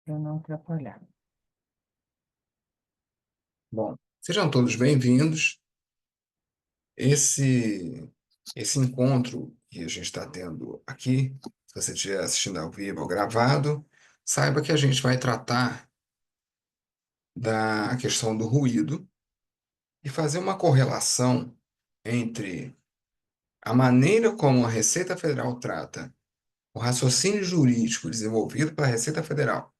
para não atrapalhar. Bom, sejam todos bem-vindos. Esse encontro que a gente está tendo aqui, se você estiver assistindo ao vivo ou gravado, saiba que a gente vai tratar da questão do ruído e fazer uma correlação entre a maneira como a Receita Federal trata o raciocínio jurídico desenvolvido pela Receita Federal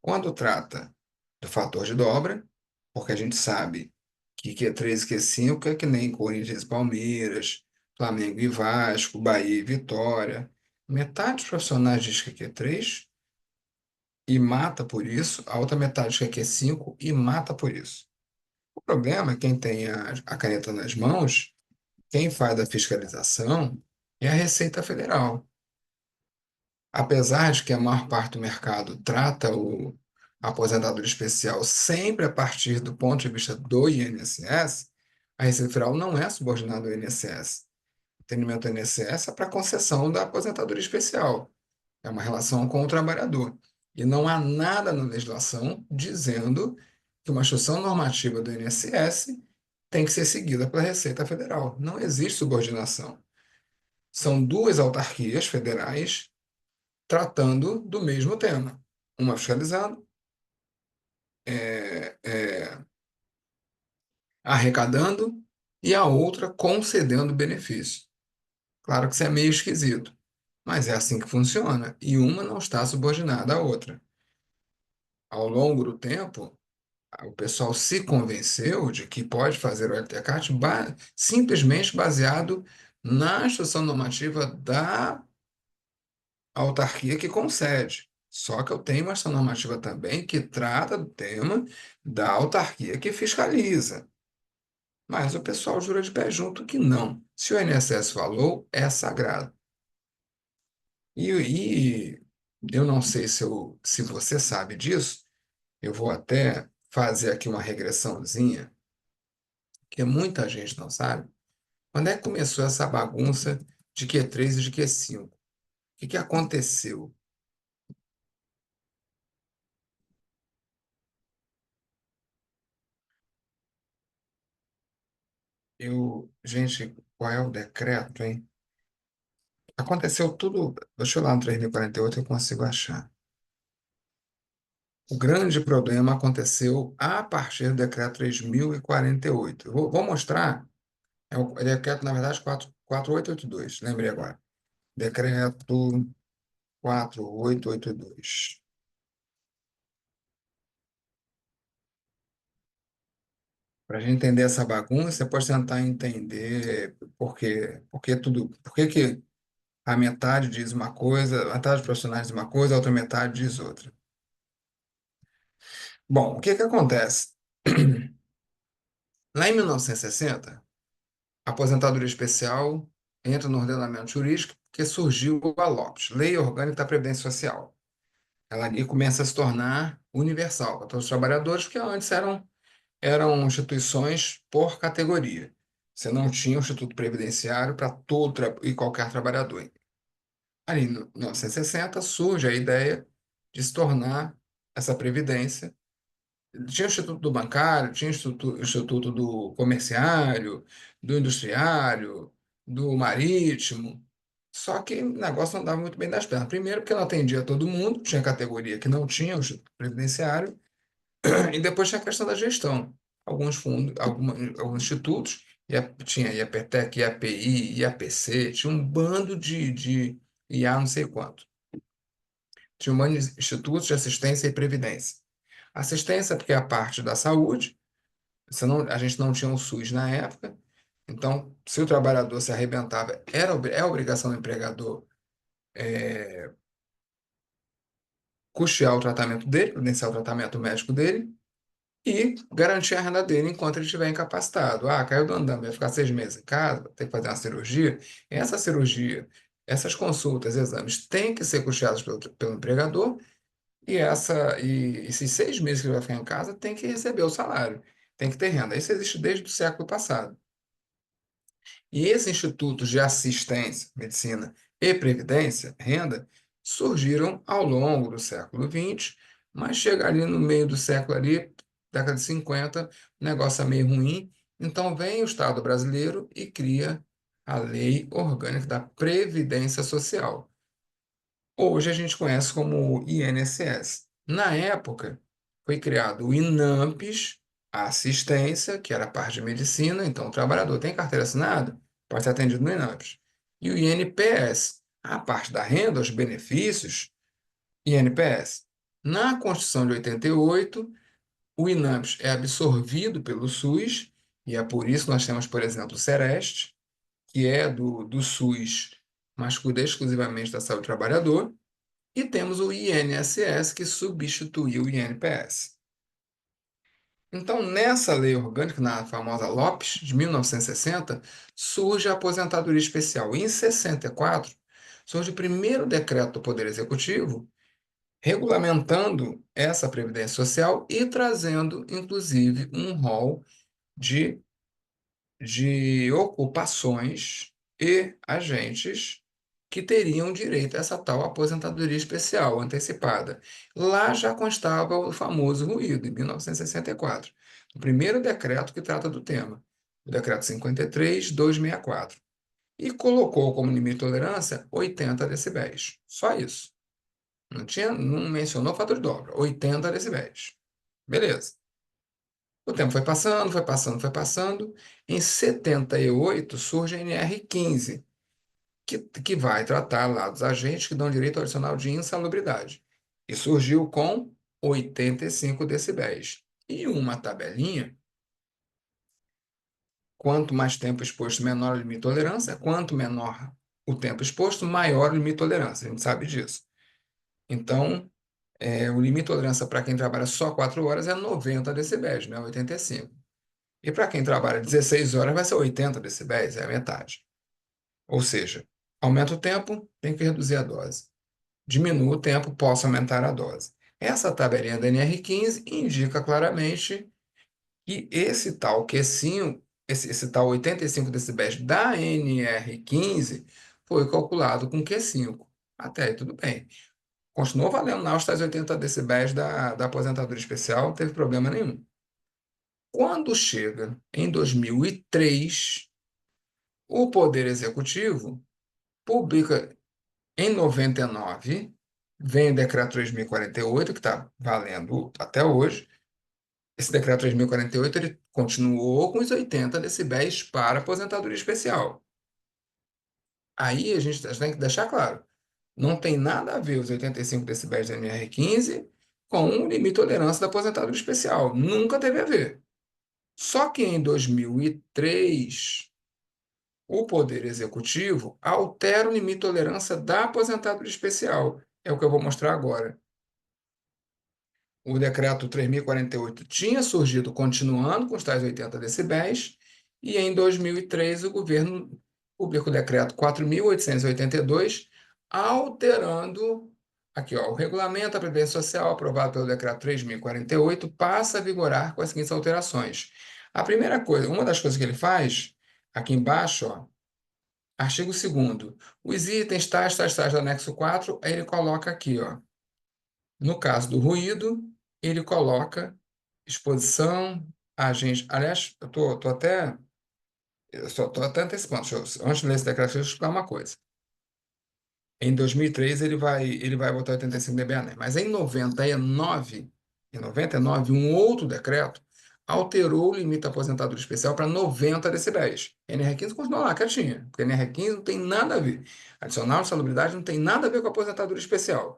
quando trata do fator de dobra, porque a gente sabe que Q3 e Q5 é que nem Corinthians e Palmeiras, Flamengo e Vasco, Bahia e Vitória. Metade dos profissionais diz que é Q3 e mata por isso, a outra metade diz que é Q5 e mata por isso. O problema é quem tem a caneta nas mãos, quem faz a fiscalização é a Receita Federal. Apesar de que a maior parte do mercado trata o aposentador especial sempre a partir do ponto de vista do INSS, a Receita Federal não é subordinada ao INSS. O atendimento do INSS é para concessão da aposentadoria especial. É uma relação com o trabalhador. E não há nada na legislação dizendo que uma instrução normativa do INSS tem que ser seguida pela Receita Federal. Não existe subordinação. São duas autarquias federais tratando do mesmo tema. Uma fiscalizando, arrecadando, e a outra concedendo benefício. Claro que isso é meio esquisito, mas é assim que funciona, e uma não está subordinada à outra. Ao longo do tempo, o pessoal se convenceu de que pode fazer o LTCAT simplesmente baseado na instrução normativa da autarquia que concede. Só que eu tenho uma ação normativa também que trata do tema da autarquia que fiscaliza. Mas o pessoal jura de pé junto que não. Se o INSS falou, é sagrado. E eu não sei se você sabe disso, eu vou até fazer aqui uma regressãozinha, que muita gente não sabe. Quando é que começou essa bagunça de Q3 e de Q5? O que que aconteceu? Gente, qual é o decreto, hein? Aconteceu tudo. Deixa eu ir lá no 3048 eu consigo achar. O grande problema aconteceu a partir do decreto 3048. Vou mostrar. É o decreto, na verdade, 4882. Lembrei agora. Decreto 4882. Para a gente entender essa bagunça, você pode tentar entender por que a metade diz uma coisa, a metade dos profissionais diz uma coisa, a outra metade diz outra. Bom, o que que acontece? Lá em 1960, a aposentadoria especial entra no ordenamento jurídico porque surgiu a LOPS, Lei Orgânica da Previdência Social. Ela ali começa a se tornar universal para todos os trabalhadores, porque antes eram instituições por categoria. Você não tinha um instituto previdenciário para todo e qualquer trabalhador. Ali em 1960 surge a ideia de se tornar essa previdência. Tinha o Instituto do Bancário, tinha o Instituto do Comerciário, do Industriário, do Marítimo. Só que o negócio não dava muito bem das pernas. Primeiro, porque não atendia todo mundo, tinha categoria que não tinha o Instituto Previdenciário, e depois tinha a questão da gestão. Alguns fundos, alguns institutos, tinha IAPTEC, IAPI, IAPC, tinha um bando de IA não sei quanto. Tinha um bando de institutos de assistência e previdência. Assistência, porque é a parte da saúde, a gente não tinha o SUS na época, então, se o trabalhador se arrebentava, é obrigação do empregador custear o tratamento dele, credenciar o tratamento médico dele e garantir a renda dele enquanto ele estiver incapacitado. Ah, caiu do andame, vai ficar 6 meses em casa, vai ter que fazer uma cirurgia. Essa cirurgia, essas consultas, exames têm que ser custeados pelo empregador e esses 6 meses que ele vai ficar em casa tem que receber o salário, tem que ter renda. Isso existe desde o século passado. E esses institutos de assistência, medicina e previdência, renda, surgiram ao longo do século XX, mas chega ali no meio do século ali, década de 50, o negócio é meio ruim, então vem o Estado brasileiro e cria a Lei Orgânica da Previdência Social. Hoje a gente conhece como INSS. Na época, foi criado o INAMPES, a assistência, que era a parte de medicina, então o trabalhador tem carteira assinada, pode ser atendido no INAMPES. E o INPS, a parte da renda, os benefícios, INPS. Na Constituição de 88, o INAMPES é absorvido pelo SUS, e é por isso que nós temos, por exemplo, o Sereste, que é do SUS, mas cuida exclusivamente da saúde do trabalhador. E temos o INSS, que substituiu o INPS. Então, nessa lei orgânica, na famosa Lopes, de 1960, surge a aposentadoria especial. E em 64, surge o primeiro decreto do Poder Executivo regulamentando essa previdência social e trazendo, inclusive, um rol de, de ocupações e agentes que teriam direito a essa tal aposentadoria especial antecipada. Lá já constava o famoso ruído, em 1964, o primeiro decreto que trata do tema, o decreto 53.264, e colocou como limite de tolerância 80 decibéis. Só isso. Não mencionou fator de dobra, 80 decibéis. Beleza. O tempo foi passando, foi passando, foi passando. Em 78 surge a NR15, que vai tratar lá dos agentes que dão direito ao adicional de insalubridade. E surgiu com 85 decibéis. E uma tabelinha, quanto mais tempo exposto, menor o limite de tolerância, quanto menor o tempo exposto, maior o limite de tolerância. A gente sabe disso. Então, o limite de tolerância para quem trabalha só 4 horas é 90 decibéis, não é 85. E para quem trabalha 16 horas vai ser 80 decibéis, é a metade. Ou seja, aumenta o tempo, tem que reduzir a dose. Diminua o tempo, posso aumentar a dose. Essa tabelinha da NR15 indica claramente que esse tal Q5, esse tal 85 decibéis da NR15 foi calculado com Q5. Até aí tudo bem. Continuou valendo lá os tais 80 decibéis da aposentadoria especial, não teve problema nenhum. Quando chega em 2003, o Poder Executivo publica em 99, vem o decreto 3048, que está valendo até hoje. Esse decreto 3048 ele continuou com os 80 decibéis para aposentadoria especial. Aí a gente tem que deixar claro, não tem nada a ver os 85 decibéis da NR15 com o limite de tolerância da aposentadoria especial. Nunca teve a ver. Só que em 2003, o Poder Executivo altera o limite de tolerância da aposentadoria especial. É o que eu vou mostrar agora. O decreto 3048 tinha surgido continuando com os tais 80 decibéis, e em 2003 o governo publica o decreto 4.882, alterando aqui, ó, o regulamento da Previdência Social aprovado pelo decreto 3048 passa a vigorar com as seguintes alterações. A primeira coisa, uma das coisas que ele faz, aqui embaixo, ó, artigo 2º, os itens tais, tais, tais do anexo 4, aí ele coloca aqui, ó, no caso do ruído, ele coloca exposição, agente. Aliás, eu só estou até antecipando. Antes de ler esse decreto, deixa eu explicar uma coisa. Em 2003, ele vai botar 85 dBA, né? Mas em 99, um outro decreto alterou o limite da aposentadoria especial para 90 decibéis. NR15 continua lá, quietinha, porque NR15 não tem nada a ver. Adicional de salubridade não tem nada a ver com a aposentadoria especial.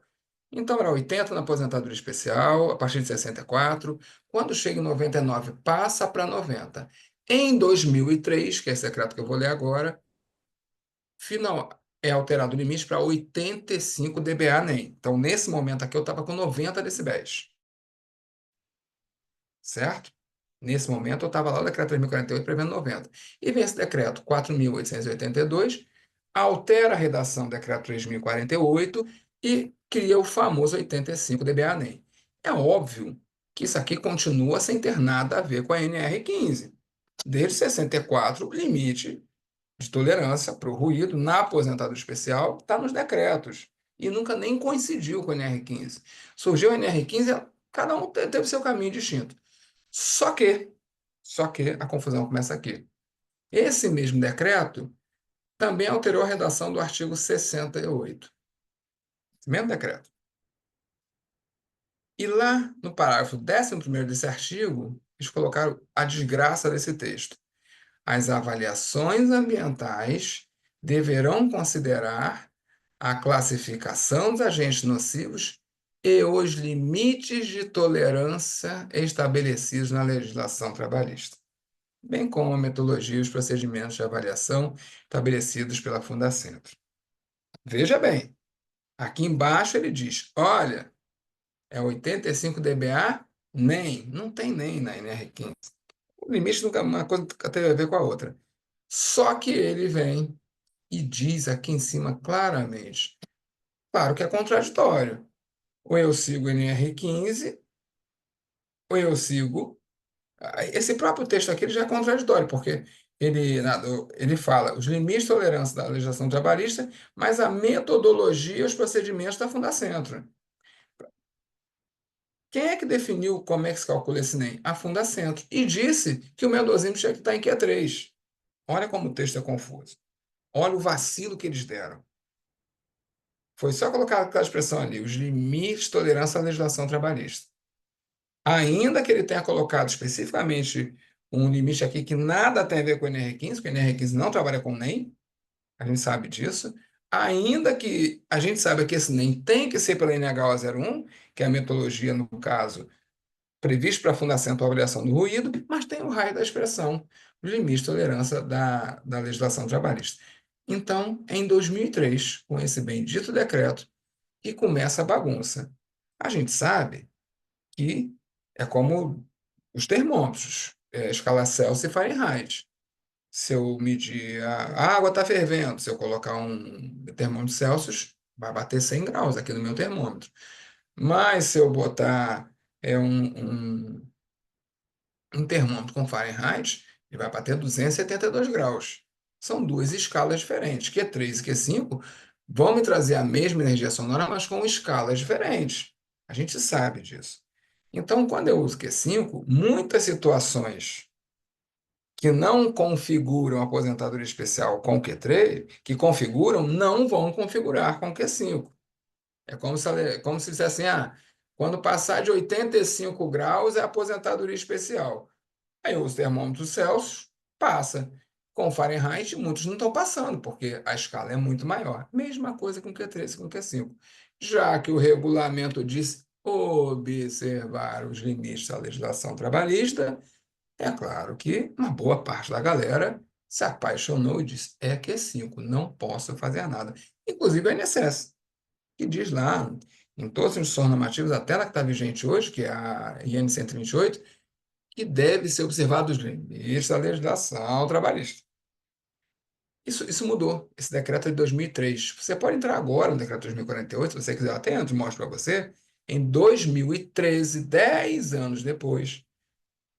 Então, era 80 na aposentadoria especial, a partir de 64. Quando chega em 99, passa para 90. Em 2003, que é esse decreto que eu vou ler agora, final, é alterado o limite para 85 dBA NEM. Então, nesse momento aqui, eu estava com 90 decibéis, certo? Nesse momento, eu estava lá, o decreto 3048 prevendo 90. E vem esse decreto 4.882, altera a redação do decreto 3048 e cria o famoso 85 dBA NEM. É óbvio que isso aqui continua sem ter nada a ver com a NR15. Desde 64, o limite de tolerância para o ruído na aposentadoria especial está nos decretos. e nunca nem coincidiu com o NR15. Surgiu o NR15, cada um teve seu caminho distinto. Só que, só que a confusão começa aqui. Esse mesmo decreto também alterou a redação do artigo 68. Esse mesmo decreto. E lá no parágrafo 11º desse artigo, eles colocaram a desgraça desse texto. As avaliações ambientais deverão considerar a classificação dos agentes nocivos e os limites de tolerância estabelecidos na legislação trabalhista, bem como a metodologia e os procedimentos de avaliação estabelecidos pela Fundacentro. Veja bem, aqui embaixo ele diz: olha, é 85 dBA? Nem, não tem nem na NR15. O limite nunca uma coisa tem a ver com a outra. Só que ele vem e diz aqui em cima claramente. Claro que é contraditório. Ou eu sigo NR15, ou eu sigo. Esse próprio texto aqui ele já é contraditório, porque ele fala os limites de tolerância da legislação trabalhista, mas a metodologia e os procedimentos da Fundacentro. Quem é que definiu como é que se calcula esse NEM? A Fundacentro. E disse que o mendosímetro tinha que estar em Q3. Olha como o texto é confuso. Olha o vacilo que eles deram. Foi só colocar aquela expressão ali, os limites de tolerância à legislação trabalhista. Ainda que ele tenha colocado especificamente um limite aqui que nada tem a ver com o NR15, porque o NR15 não trabalha com NEM, a gente sabe disso. Ainda que a gente saiba que esse NEM tem que ser pela NH01, que é a metodologia, no caso, prevista para a Fundacentro para avaliação do ruído, mas tem o raio da expressão, o limite de tolerância da legislação trabalhista. Então, em 2003, com esse bendito decreto, que começa a bagunça. A gente sabe que é como os termômetros, escala Celsius e Fahrenheit. Se eu medir a água está fervendo, se eu colocar um termômetro Celsius, vai bater 100 graus aqui no meu termômetro. Mas se eu botar um termômetro com Fahrenheit, ele vai bater 272 graus. São duas escalas diferentes. Q3 e Q5 vão me trazer a mesma energia sonora, mas com escalas diferentes. A gente sabe disso. Então, quando eu uso Q5, muitas situações que não configuram a aposentadoria especial com Q3, que configuram, não vão configurar com Q5. É como se dissesse assim, quando passar de 85 graus é aposentadoria especial. Aí os termômetros Celsius passa. Com Fahrenheit, muitos não estão passando, porque a escala é muito maior. Mesma coisa com Q3 e com Q5. Já que o regulamento diz observar os limites da legislação trabalhista, é claro que uma boa parte da galera se apaixonou e disse: é Q5, não posso fazer nada. Inclusive a INSS, que diz lá, em todas as instruções normativas, até na que está vigente hoje, que é a IN 128, que deve ser observado os limites da legislação trabalhista. Isso mudou. Esse decreto é de 2003. Você pode entrar agora no decreto 2048, se você quiser, eu até entro e mostro para você. Em 2013, 10 anos depois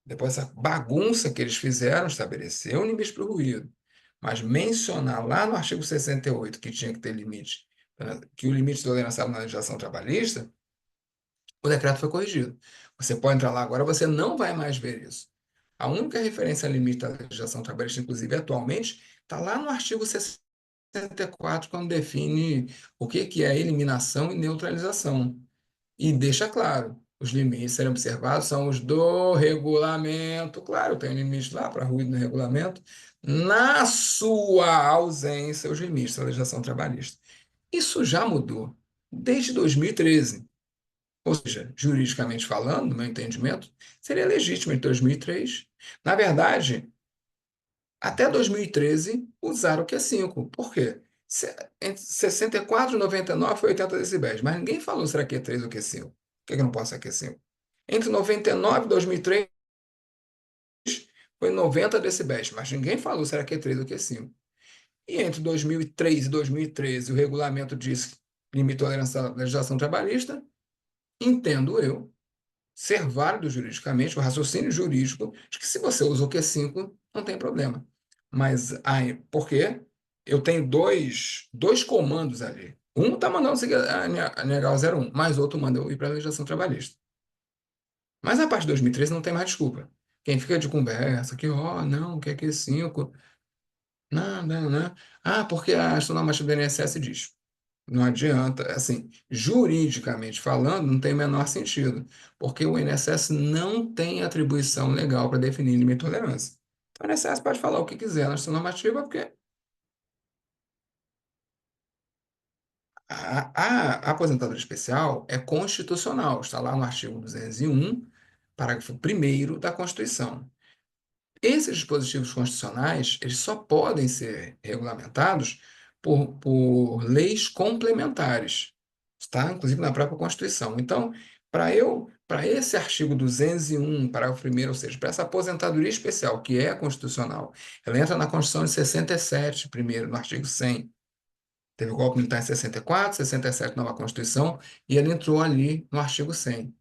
dessa bagunça que eles fizeram, estabeleceu um limite para o ruído. Mas mencionar lá no artigo 68 que tinha que ter limite, que o limite de tolerância na legislação trabalhista, o decreto foi corrigido. Você pode entrar lá agora, você não vai mais ver isso. A única referência a limite da legislação trabalhista, inclusive atualmente, está lá no artigo 64, quando define o que é eliminação e neutralização. E deixa claro, os limites serem observados são os do regulamento. Claro, tem um limite lá para ruído no regulamento. Na sua ausência, os limites da legislação trabalhista. Isso já mudou desde 2013. Ou seja, juridicamente falando, no meu entendimento, seria legítimo em 2003. Na verdade, até 2013, usaram o Q5. Por quê? Entre 64 e 99 foi 80 decibéis, mas ninguém falou se era Q3 ou Q5. Por que não pode ser Q5? Entre 99 e 2003 foi 90 decibéis, mas ninguém falou se era Q3 ou Q5. E entre 2003 e 2013, o regulamento disse limite de tolerância à legislação trabalhista, entendo eu, ser válido juridicamente, o raciocínio jurídico, de que se você usa o Q5, não tem problema. Mas aí, por quê? Eu tenho dois comandos ali. Um está mandando seguir a negar o 01, mas outro manda eu ir para a legislação trabalhista. Mas a partir de 2013 não tem mais desculpa. Quem fica de conversa, que, ó, não, que é 5, não, não, não. Ah, porque a ação normativa do INSS diz. Não adianta, assim, juridicamente falando, não tem o menor sentido, porque o INSS não tem atribuição legal para definir limite de tolerância. Então, o INSS pode falar o que quiser na ação normativa, porque a aposentadoria especial é constitucional, está lá no artigo 201, parágrafo primeiro da Constituição. Esses dispositivos constitucionais, eles só podem ser regulamentados por leis complementares, está inclusive na própria Constituição. Então, para esse artigo 201, parágrafo primeiro, ou seja, para essa aposentadoria especial, que é constitucional, ela entra na Constituição de 67, primeiro, no artigo 100. Teve o golpe militar em 64, 67, nova Constituição, e ela entrou ali no artigo 100,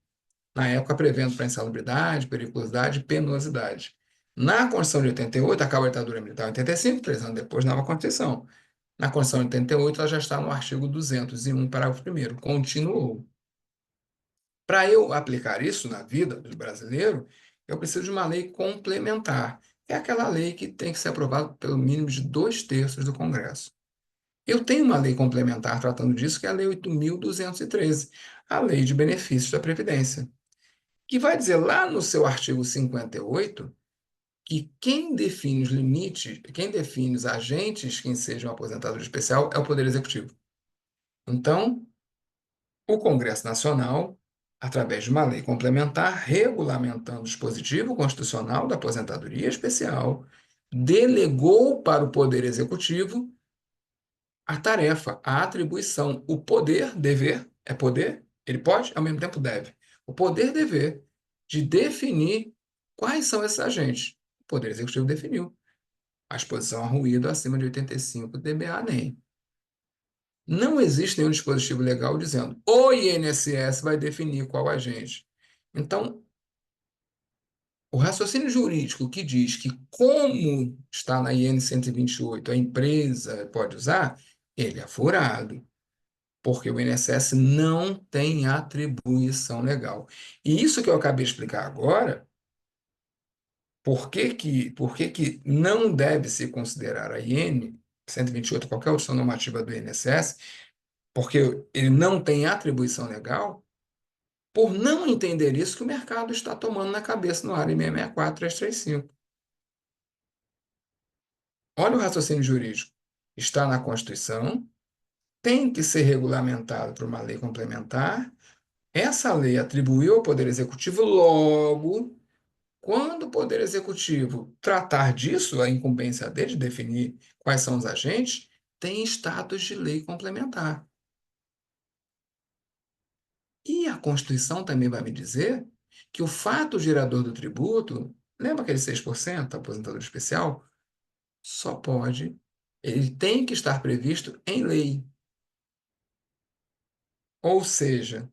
na época prevendo para insalubridade, periculosidade e penosidade. Na Constituição de 88, acaba a ditadura militar em 85, 3 anos depois, nova Constituição. Na Constituição de 88, ela já está no artigo 201, parágrafo primeiro, continuou. Para eu aplicar isso na vida do brasileiro, eu preciso de uma lei complementar. É aquela lei que tem que ser aprovada pelo mínimo de 2/3 do Congresso. Eu tenho uma lei complementar tratando disso, que é a Lei 8.213, a Lei de Benefícios da Previdência, que vai dizer lá no seu artigo 58 que quem define os limites, quem define os agentes que sejam aposentadoria especial é o Poder Executivo. Então, o Congresso Nacional, através de uma lei complementar, regulamentando o dispositivo constitucional da aposentadoria especial, delegou para o Poder Executivo a tarefa, a atribuição, o poder, dever, é poder, ele pode, ao mesmo tempo deve. O poder, dever de definir quais são esses agentes. O Poder Executivo definiu a exposição a ruído acima de 85 dBA NEM. Não existe nenhum dispositivo legal dizendo o INSS vai definir qual agente. Então, o raciocínio jurídico que diz que, como está na IN 128, a empresa pode usar, ele é furado, porque o INSS não tem atribuição legal. E isso que eu acabei de explicar agora, por que que não deve se considerar a IN 128, qualquer outra normativa do INSS, porque ele não tem atribuição legal, por não entender isso que o mercado está tomando na cabeça no área 664335. Olha o raciocínio jurídico. Está na Constituição, tem que ser regulamentado por uma lei complementar. Essa lei atribuiu ao Poder Executivo, logo, quando o Poder Executivo tratar disso, a incumbência dele de definir quais são os agentes, tem status de lei complementar. E a Constituição também vai me dizer que o fato gerador do tributo, lembra aquele 6% da aposentadoria especial? Só pode, ele tem que estar previsto em lei. Ou seja,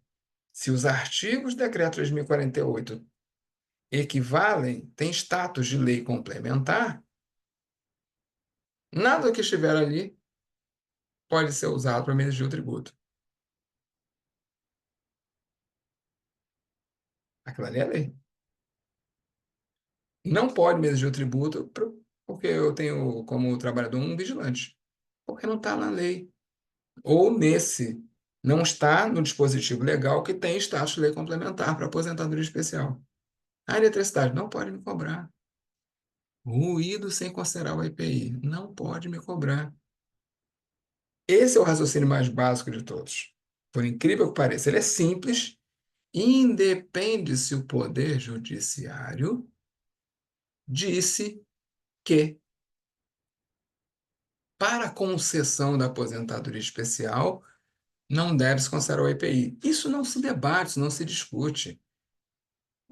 se os artigos do Decreto 3048 equivalem, têm status de lei complementar, nada que estiver ali pode ser usado para medir o tributo. Aquilo ali é lei. Não pode medir o tributo porque eu tenho como trabalhador um vigilante, porque não está na lei. Ou nesse, não está no dispositivo legal que tem status de lei complementar para aposentadoria especial. A eletricidade não pode me cobrar. Ruído sem considerar o IPI, não pode me cobrar. Esse é o raciocínio mais básico de todos. Por incrível que pareça, ele é simples. Independe se o Poder Judiciário disse que, para a concessão da aposentadoria especial, não deve se considerar o IPI. Isso não se debate, isso não se discute.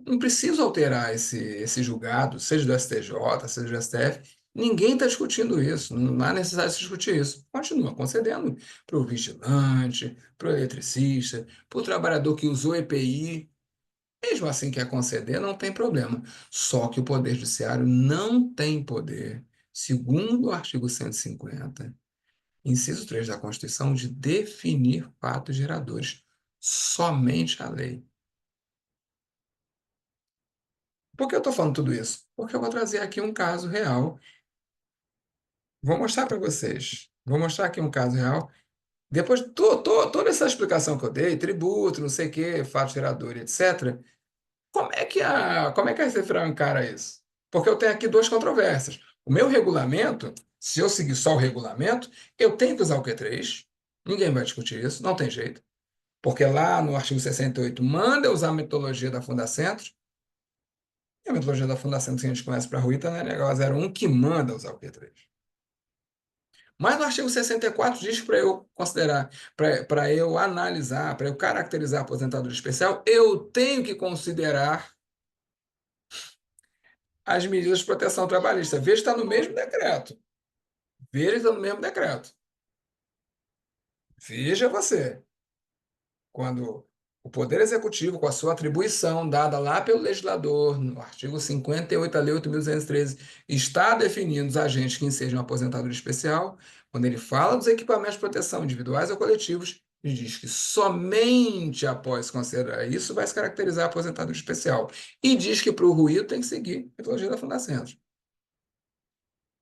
Não precisa alterar esse julgado, seja do STJ, seja do STF. Ninguém está discutindo isso, não há necessidade de se discutir isso. Continua concedendo para o vigilante, para o eletricista, para o trabalhador que usou EPI. Mesmo assim, quer conceder, não tem problema. Só que o Poder Judiciário não tem poder, segundo o artigo 150, inciso 3 da Constituição, de definir fatos geradores. Somente a lei. Por que eu estou falando tudo isso? Porque eu vou trazer aqui um caso real. Vou mostrar para vocês. Vou mostrar aqui um caso real. Depois de toda essa explicação que eu dei, tributo, não sei o quê, fato gerador, e etc., como é que a Receita Federal encara isso? Porque eu tenho aqui duas controvérsias. O meu regulamento, se eu seguir só o regulamento, eu tenho que usar o Q3, ninguém vai discutir isso, não tem jeito. Porque lá no artigo 68 manda eu usar a metodologia da Fundacentro, e a metodologia da Fundacentro que a gente conhece para a Ruíta, né, legal 01 que manda usar o Q3. Mas no artigo 64 diz que para eu considerar, para eu analisar, para eu caracterizar a aposentadoria especial, eu tenho que considerar as medidas de proteção trabalhista. Veja que está no mesmo decreto. Veja que está no mesmo decreto. Veja você. Quando o Poder Executivo, com a sua atribuição dada lá pelo legislador, no artigo 58 da Lei 8.213, está definindo os agentes que ensejam aposentadoria especial, quando ele fala dos equipamentos de proteção individuais ou coletivos, ele diz que somente após considerar isso vai se caracterizar a aposentadoria especial. E diz que para o ruído tem que seguir a metodologia da Fundacentro.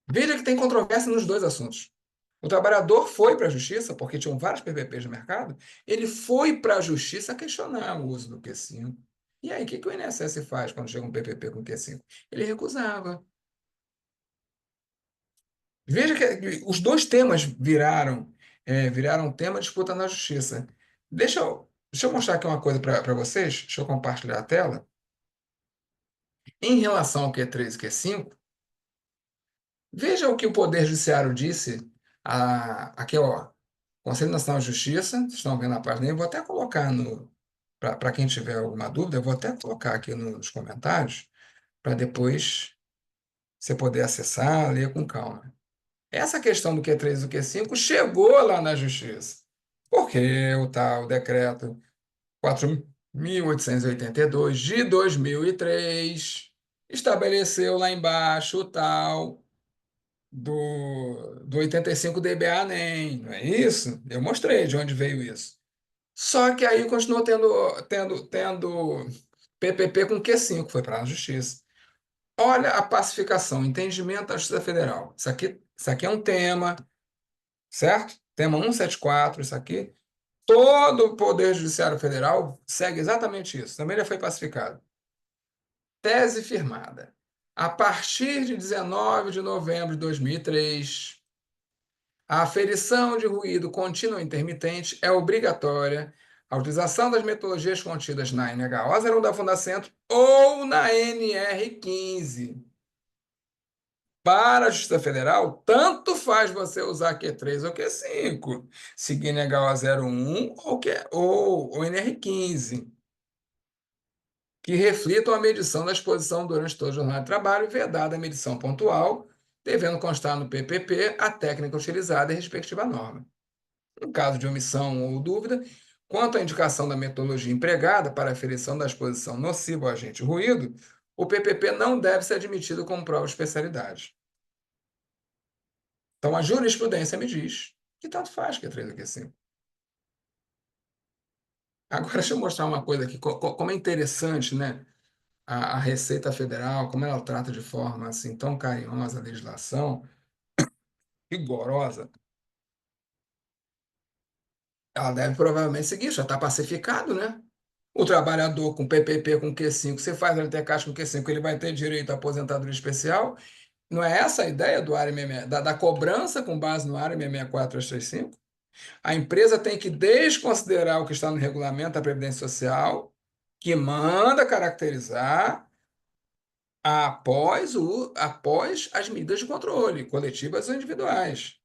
Veja que tem controvérsia nos dois assuntos. O trabalhador foi para a justiça, porque tinham vários PPPs no mercado, ele foi para a justiça questionar o uso do Q5. E aí, o que o INSS faz quando chega um PPP com Q5? Ele recusava. Veja que os dois temas viraram tema de disputa na justiça. Deixa eu mostrar aqui uma coisa para vocês. Deixa eu compartilhar a tela. Em relação ao Q3 e Q5, veja o que o Poder Judiciário disse aqui, ó. Conselho Nacional de Justiça, vocês estão vendo a página aí, eu vou até colocar para quem tiver alguma dúvida, eu vou até colocar aqui nos comentários, para depois você poder acessar, ler com calma. Essa questão do Q3 e do Q5 chegou lá na Justiça, porque o tal decreto 4.882 de 2003 estabeleceu lá embaixo o tal do 85 dBA NEM, não é isso? Eu mostrei de onde veio isso. Só que aí continuou tendo PPP com Q5, foi para a Justiça. Olha a pacificação, entendimento da Justiça Federal. Isso aqui é um tema, certo? Tema 174, isso aqui. Todo o Poder Judiciário Federal segue exatamente isso. Também já foi pacificado. Tese firmada. A partir de 19 de novembro de 2003, a aferição de ruído contínuo ou intermitente é obrigatória. A utilização das metodologias contidas na NHO 01 da Fundacentro ou na NR15. Para a Justiça Federal, tanto faz você usar Q3 ou Q5, seguir NHO 01 ou NR15, que reflitam a medição da exposição durante toda a jornada de trabalho, vedada a medição pontual, devendo constar no PPP a técnica utilizada e a respectiva norma. No caso de omissão ou dúvida, quanto à indicação da metodologia empregada para a aferição da exposição nociva ao agente ruído, o PPP não deve ser admitido como prova de especialidade. Então, a jurisprudência me diz que tanto faz que é 3 aqui 5. Agora, deixa eu mostrar uma coisa aqui, como é interessante, né? A Receita Federal, como ela trata de forma assim tão carinhosa a legislação, rigorosa, ela deve provavelmente seguir, já está pacificado, né? O trabalhador com PPP com Q5, você faz ele ter caixa com Q5, ele vai ter direito à aposentadoria especial. Não é essa a ideia do área 66, da cobrança com base no área 64335? A empresa tem que desconsiderar o que está no regulamento da Previdência Social, que manda caracterizar após as medidas de controle, coletivas ou individuais.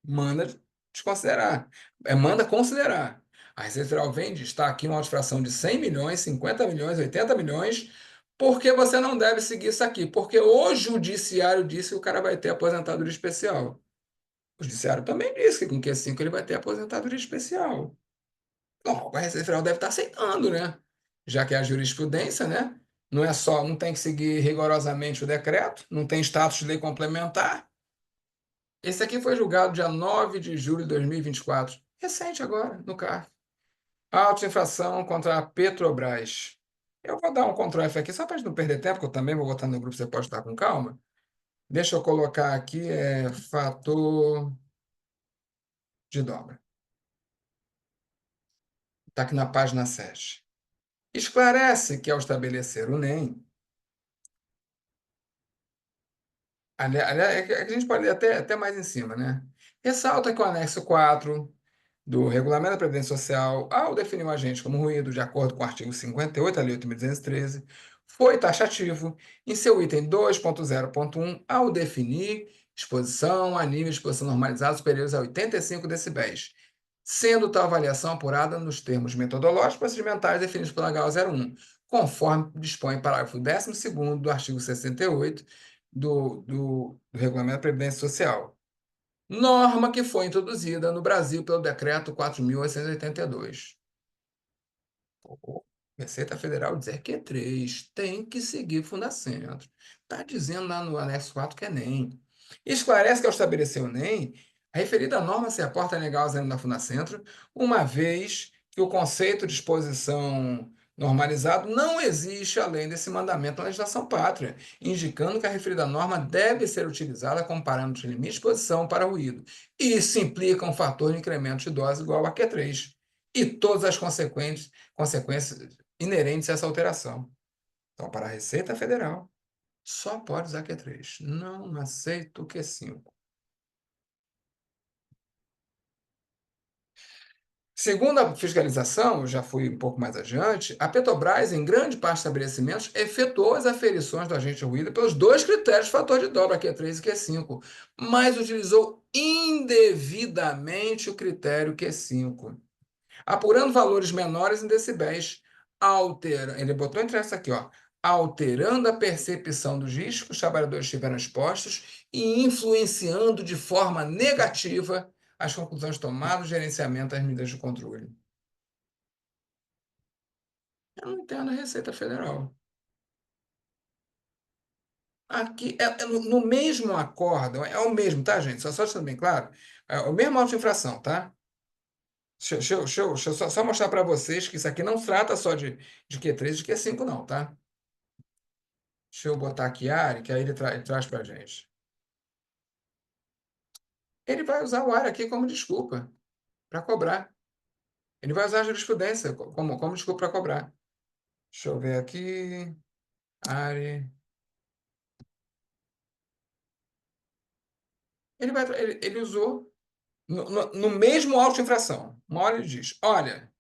Manda desconsiderar. Manda considerar. A Receita Federal vem de estar aqui uma fração de 100 milhões, 50 milhões, 80 milhões, porque você não deve seguir isso aqui. Porque o judiciário disse que o cara vai ter aposentadoria especial. O judiciário também disse que com Q5 ele vai ter aposentadoria especial. Logo, a Receita Federal deve estar aceitando, né? Já que é a jurisprudência, né? Não tem que seguir rigorosamente o decreto, não tem status de lei complementar. Esse aqui foi julgado dia 9 de julho de 2024. Recente agora, no CARF. Alta inflação contra a Petrobras. Eu vou dar um Ctrl F aqui, só para a gente não perder tempo, que eu também vou botar no grupo, você pode estar com calma. Deixa eu colocar aqui, fator de dobra. Está aqui na página 7. Esclarece que, ao estabelecer o NEM, é que a gente pode ler até mais em cima, né? Ressalta que o anexo 4 do Regulamento da Previdência Social, ao definir o agente como ruído, de acordo com o artigo 58 da Lei 8.213, foi taxativo em seu item 2.0.1 ao definir exposição a nível de exposição normalizado superiores a 85 decibéis, sendo tal avaliação apurada nos termos metodológicos e procedimentais definidos pela HO01, conforme dispõe o parágrafo 12º do artigo 68 do Regulamento da Previdência Social. Norma que foi introduzida no Brasil pelo Decreto 4.882. Receita Federal dizer que é 3, tem que seguir Fundacentro. Está dizendo lá no anexo 4 que é NEM. Esclarece que ao estabelecer o NEM, a referida norma se aporta legal ao da Fundacentro, uma vez que o conceito de exposição normalizado não existe além desse mandamento da legislação pátria, indicando que a referida norma deve ser utilizada como parâmetro de limite de exposição para ruído. Isso implica um fator de incremento de dose igual a Q3 e todas as consequências inerentes a essa alteração. Então, para a Receita Federal, só pode usar Q3. Não aceito o Q5. Segundo a fiscalização, eu já fui um pouco mais adiante, a Petrobras, em grande parte dos estabelecimentos, efetuou as aferições do agente ruído pelos dois critérios de fator de dobra, Q3 e Q5, mas utilizou indevidamente o critério Q5, apurando valores menores em decibéis, ele botou entre essa aqui, ó, alterando a percepção dos riscos que os trabalhadores estiveram expostos e influenciando de forma negativa as conclusões tomadas no gerenciamento das medidas de controle. Eu não entendo a Receita Federal. Aqui, no mesmo acórdão, é o mesmo, tá, gente? Só deixando bem claro, é o mesmo auto de infração, tá? Deixa eu só mostrar para vocês que isso aqui não trata só de Q3 e de Q5, não, tá? Deixa eu botar aqui Ari, que aí ele traz para a gente. Ele vai usar o Ari aqui como desculpa para cobrar. Ele vai usar a jurisprudência como desculpa para cobrar. Deixa eu ver aqui. Ari. Ele usou no mesmo auto de infração. Uma hora ele diz: olha,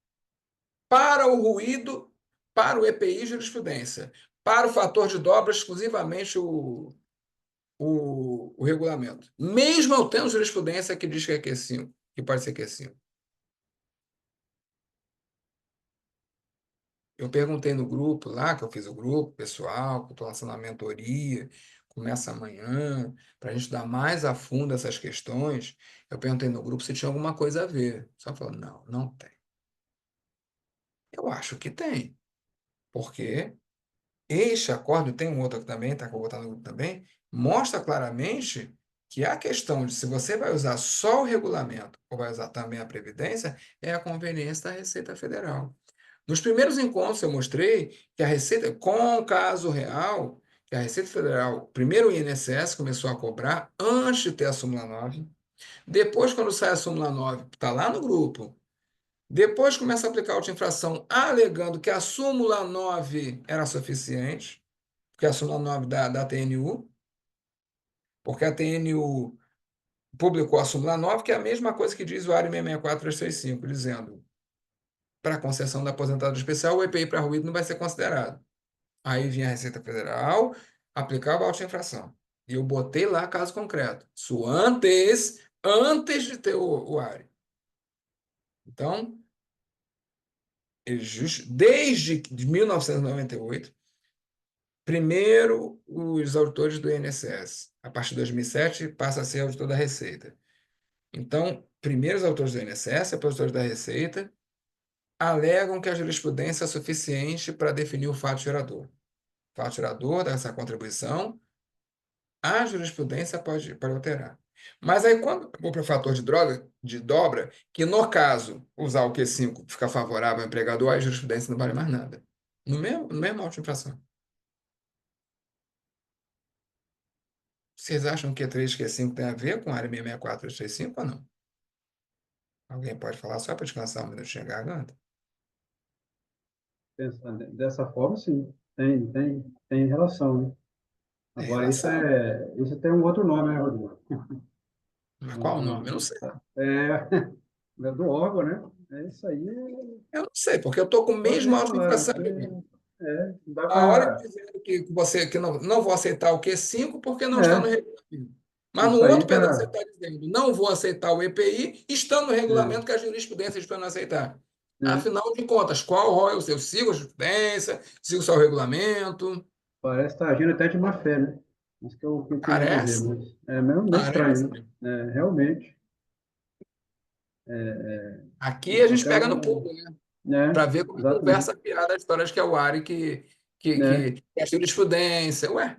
para o ruído, para o EPI jurisprudência, para o fator de dobra, exclusivamente o regulamento. Mesmo eu tendo jurisprudência que diz que é Q5, que pode ser Q5. Eu perguntei no grupo lá, que eu fiz o grupo pessoal, que estou lançando a mentoria, começa amanhã, para a gente estudar mais a fundo essas questões. Eu perguntei no grupo se tinha alguma coisa a ver. Só falou, não, não tem. Eu acho que tem, porque este acordo, tem um outro aqui também, tá, que eu vou botar no grupo também, mostra claramente que a questão de se você vai usar só o regulamento ou vai usar também a Previdência é a conveniência da Receita Federal. Nos primeiros encontros eu mostrei que a Receita, com o caso real, que a Receita Federal, primeiro o INSS começou a cobrar antes de ter a súmula 9, depois, quando sai a súmula 9, está lá no grupo, depois começa a aplicar a auto-infração alegando que a súmula 9 era suficiente, porque a súmula 9 da TNU, porque a TNU publicou a súmula 9, que é a mesma coisa que diz o ARI 664365, dizendo para a concessão da aposentadoria especial, o EPI para ruído não vai ser considerado. Aí vinha a Receita Federal, aplicava a auto-infração. E eu botei lá caso concreto. Isso antes de ter o ARI. Então, desde 1998, primeiro os auditores do INSS. A partir de 2007, passa a ser auditor da Receita. Então, primeiro os autores do INSS, depois os autores da Receita, alegam que a jurisprudência é suficiente para definir o fato gerador. O fato gerador dessa contribuição, a jurisprudência pode alterar. Mas aí, quando eu vou para o fator de dobra, que no caso, usar o Q5 fica favorável ao empregador, aí a jurisprudência não vale mais nada. No mesmo auto de infração. Vocês acham que Q3 e Q5 tem a ver com a área 664 ou não? Alguém pode falar só para descansar um minutinho a garganta? Pensando dessa forma, sim, tem relação, né? Tem Agora, relação. isso tem um outro nome, né, Rodrigo? Mas qual o nome? Eu não Um, sei. é do órgão, né? É isso aí, Eu não sei, porque eu estou com o pode mesmo me auto de falar. infração. Não dá A hora para. que dizendo que você que não vou aceitar o Q5 porque não está no É, regulamento. Mas no isso aí outro pedaço você tá. está dizendo, não vou aceitar o EPI, está no É, regulamento que a jurisprudência diz para não aceitar. né? Afinal de contas, qual rol eu sigo a jurisprudência, sigo só o regulamento? Parece estar agindo até de má fé, né? Isso que eu queria dizer, Parece, mas é meio parece. estranho, né? Realmente. Aqui a gente Até pega no o. pulo, né? Né? Para ver como é conversa Exatamente. piada a história de que é o Ari Né? que é a jurisprudência. Ué,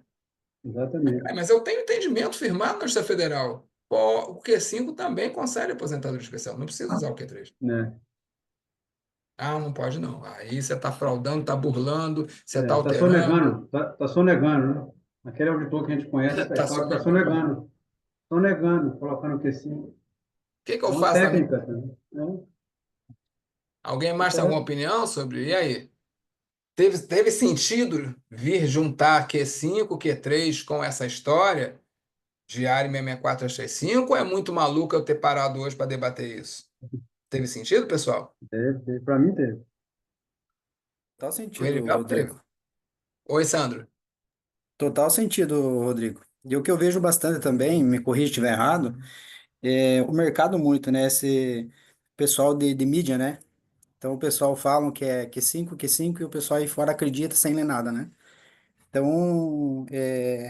Exatamente. mas eu tenho entendimento firmado na Justiça Federal. Pô, o Q5 também concede aposentadoria especial, não precisa usar o Q3. Né? Ah, não pode não. Aí você está fraudando, está burlando, você está alterando, Sonegando, tá sonegando, né? Aquele auditor que a gente conhece, ele está fala que tá sonegando. O sonegando, sonegando, colocando que sim. que que É eu uma faço na minha... técnica também, né? Alguém mais tem alguma Até, opinião sobre? E aí? Teve sentido vir juntar Q5, Q3 com essa história de área 66465 ou é muito maluco eu ter parado hoje para debater isso? Teve sentido, pessoal? para mim teve. Total O sentido, Heriberto teve. Rodrigo. Oi, Sandro. Total sentido, Rodrigo. E o que eu vejo bastante também, me corrija se estiver errado, é o mercado muito, né? Esse pessoal de mídia, né? Então o pessoal falam que é Q5 e o pessoal aí fora acredita sem ler nada, né? Então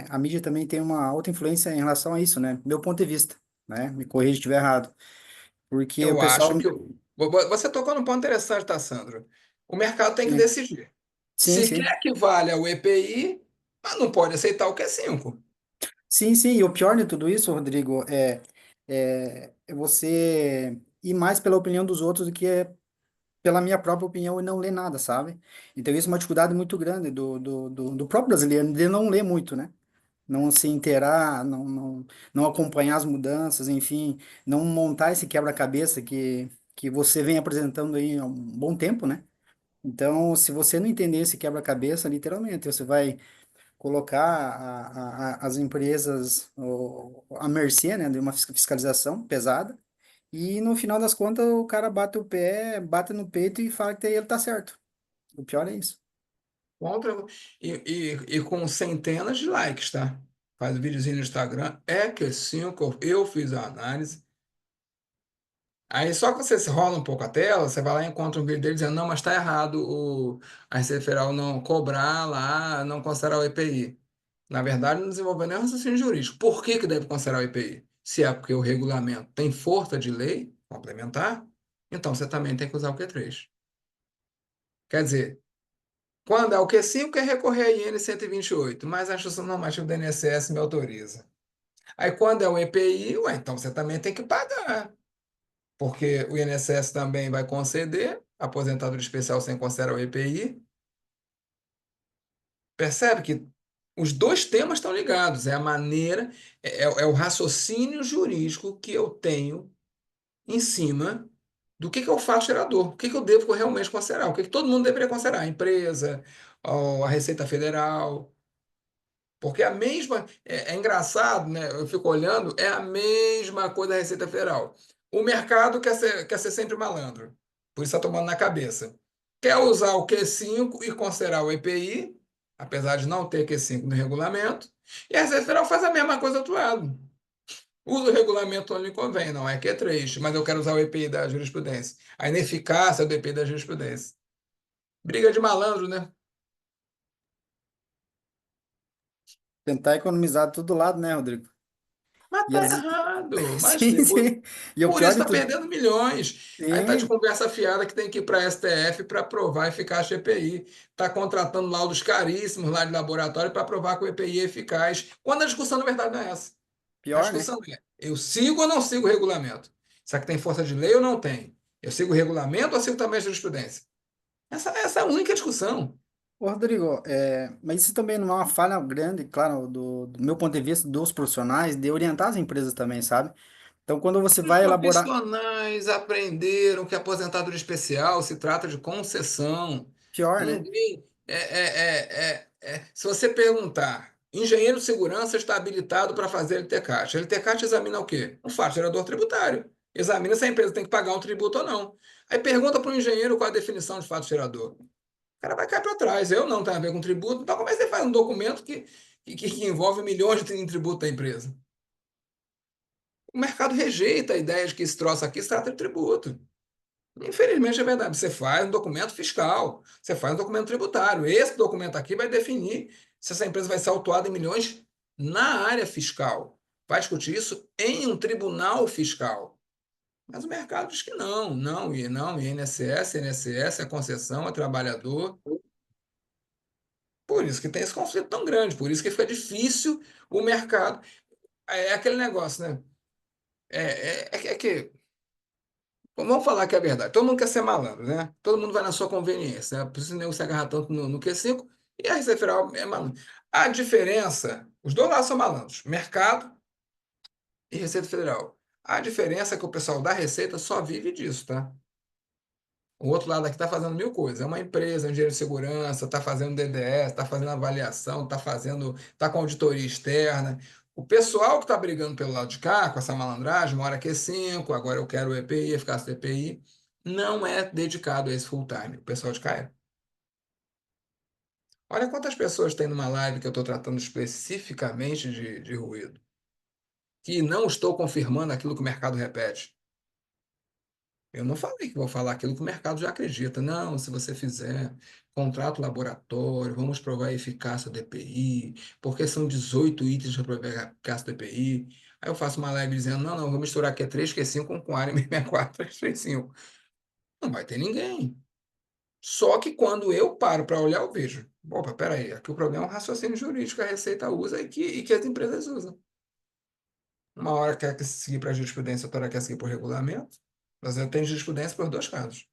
a mídia também tem uma alta influência em relação a isso, né? Meu ponto de vista, né? Me corrija se estiver errado. Porque o Eu pessoal. acho que você tocou num ponto interessante, tá, Sandro? O mercado tem que Sim, decidir. sim, Se sim. quer que valha o EPI, mas não pode aceitar o Q5. Sim, sim, e o pior de tudo isso, Rodrigo, é você ir mais pela opinião dos outros do que pela minha própria opinião e não ler nada, sabe? Então isso é uma dificuldade muito grande do próprio brasileiro, de não ler muito, né? Não se inteirar, não acompanhar as mudanças, enfim, não montar esse quebra-cabeça que você vem apresentando aí há um bom tempo, né? Então, se você não entender esse quebra-cabeça, literalmente, você vai colocar as empresas à mercê, né, de uma fiscalização pesada, e no final das contas o cara bate o pé, bate no peito e fala que ele tá certo. O pior é isso. Contra, e com centenas de likes, tá? Faz videozinho no Instagram. É Q5, eu fiz a análise. Aí só que você se rola um pouco a tela, você vai lá e encontra um vídeo dele dizendo, não, mas está errado a Receita Federal não cobrar lá, não considerar o EPI. Na verdade, não desenvolveu nem raciocínio jurídico. Por que que deve considerar o EPI? Se é porque o regulamento tem força de lei complementar, então você também tem que usar o Q3. Quer dizer, quando é o Q5, é recorrer a IN 128, mas a instrução normativa do INSS me autoriza. Aí quando é o EPI, ué, então você também tem que pagar. Porque o INSS também vai conceder aposentadoria especial sem considerar o EPI. Percebe que os dois temas estão ligados, é a maneira, é o raciocínio jurídico que eu tenho em cima do que eu faço gerador, o que eu devo realmente considerar, o que todo mundo deveria considerar, a empresa, a Receita Federal. Porque a mesma. É engraçado, né? Eu fico olhando, é a mesma coisa da Receita Federal. O mercado quer ser sempre malandro. Por isso está tomando na cabeça. Quer usar o Q5 e considerar o EPI, apesar de não ter Q5 no regulamento. E a Receita Federal faz a mesma coisa do outro lado. Usa o regulamento onde me convém, não é Q3, mas eu quero usar o EPI da jurisprudência. A ineficácia do EPI da jurisprudência. Briga de malandro, né? Tentar economizar de todo lado, né, Rodrigo? Mas E tá as... errado. Mas Sim, sim. E o por pior isso de está tudo. perdendo milhões. Aí tá de Sim, conversa fiada que tem que ir para a STF para aprovar e eficaz a EPI. Está contratando laudos caríssimos lá de laboratório para provar que o EPI é eficaz. Quando a discussão, na verdade, não é essa. A pior, né? discussão é: Eu sigo ou não sigo o regulamento? Será que tem força de lei ou não tem? Eu sigo o regulamento ou sigo também a jurisprudência? Essa é a única discussão. Ô, Rodrigo, mas isso também não é uma falha grande, claro, do meu ponto de vista, dos profissionais, de orientar as empresas também, sabe? Então, quando você Os vai elaborar, profissionais aprenderam que a aposentadoria especial se trata de concessão. pior, né? Ninguém. Se você perguntar, engenheiro de segurança está habilitado para fazer LTCAT. LTCAT examina o quê? Um fato gerador tributário. Examina se a empresa tem que pagar um tributo ou não. Aí pergunta para o engenheiro qual a definição de fato gerador. O cara vai cair para trás. Eu não tenho a ver com tributo. Então, como é que você faz um documento que envolve milhões de tributo da empresa? O mercado rejeita a ideia de que esse troço aqui se trata de tributo. Infelizmente é verdade. Você faz um documento fiscal, você faz um documento tributário. Esse documento aqui vai definir se essa empresa vai ser autuada em milhões na área fiscal. Vai discutir isso em um tribunal fiscal. Mas o mercado diz que não, não, e não, INSS é concessão, é trabalhador. Por isso que tem esse conflito tão grande, por isso que fica difícil o mercado. É aquele negócio, né? É que vamos falar que é verdade. Todo mundo quer ser malandro, né? Todo mundo vai na sua conveniência, né? Por isso o nego se agarra tanto no Q5 e a Receita Federal é malandro. A diferença, os dois lados são malandros, mercado e Receita Federal. A diferença é que o pessoal da Receita só vive disso, tá? O outro lado aqui está fazendo mil coisas. É uma empresa, é um engenheiro de segurança, está fazendo DDS, está fazendo avaliação, está com auditoria externa. O pessoal que está brigando pelo lado de cá, com essa malandragem, uma hora Q5, agora eu quero o EPI, eficácia do EPI, não é dedicado a esse full time. O pessoal de cá é. Olha quantas pessoas tem numa live que eu estou tratando especificamente de ruído, que não estou confirmando aquilo que o mercado repete. Eu não falei que vou falar aquilo que o mercado já acredita. Não, se você fizer contrato laboratório, vamos provar a eficácia do EPI, porque são 18 itens para provar a eficácia do EPI. Aí eu faço uma live dizendo, não, não, vou misturar Q3, Q5 com área 664, 335. Não vai ter ninguém. Só que quando eu paro para olhar, eu vejo. Opa, peraí, aqui o problema é um raciocínio jurídico que a Receita usa e que as empresas usam. Uma hora quer que seguir para a jurisprudência, outra hora quer seguir para o regulamento. Mas eu tenho jurisprudência por dois casos.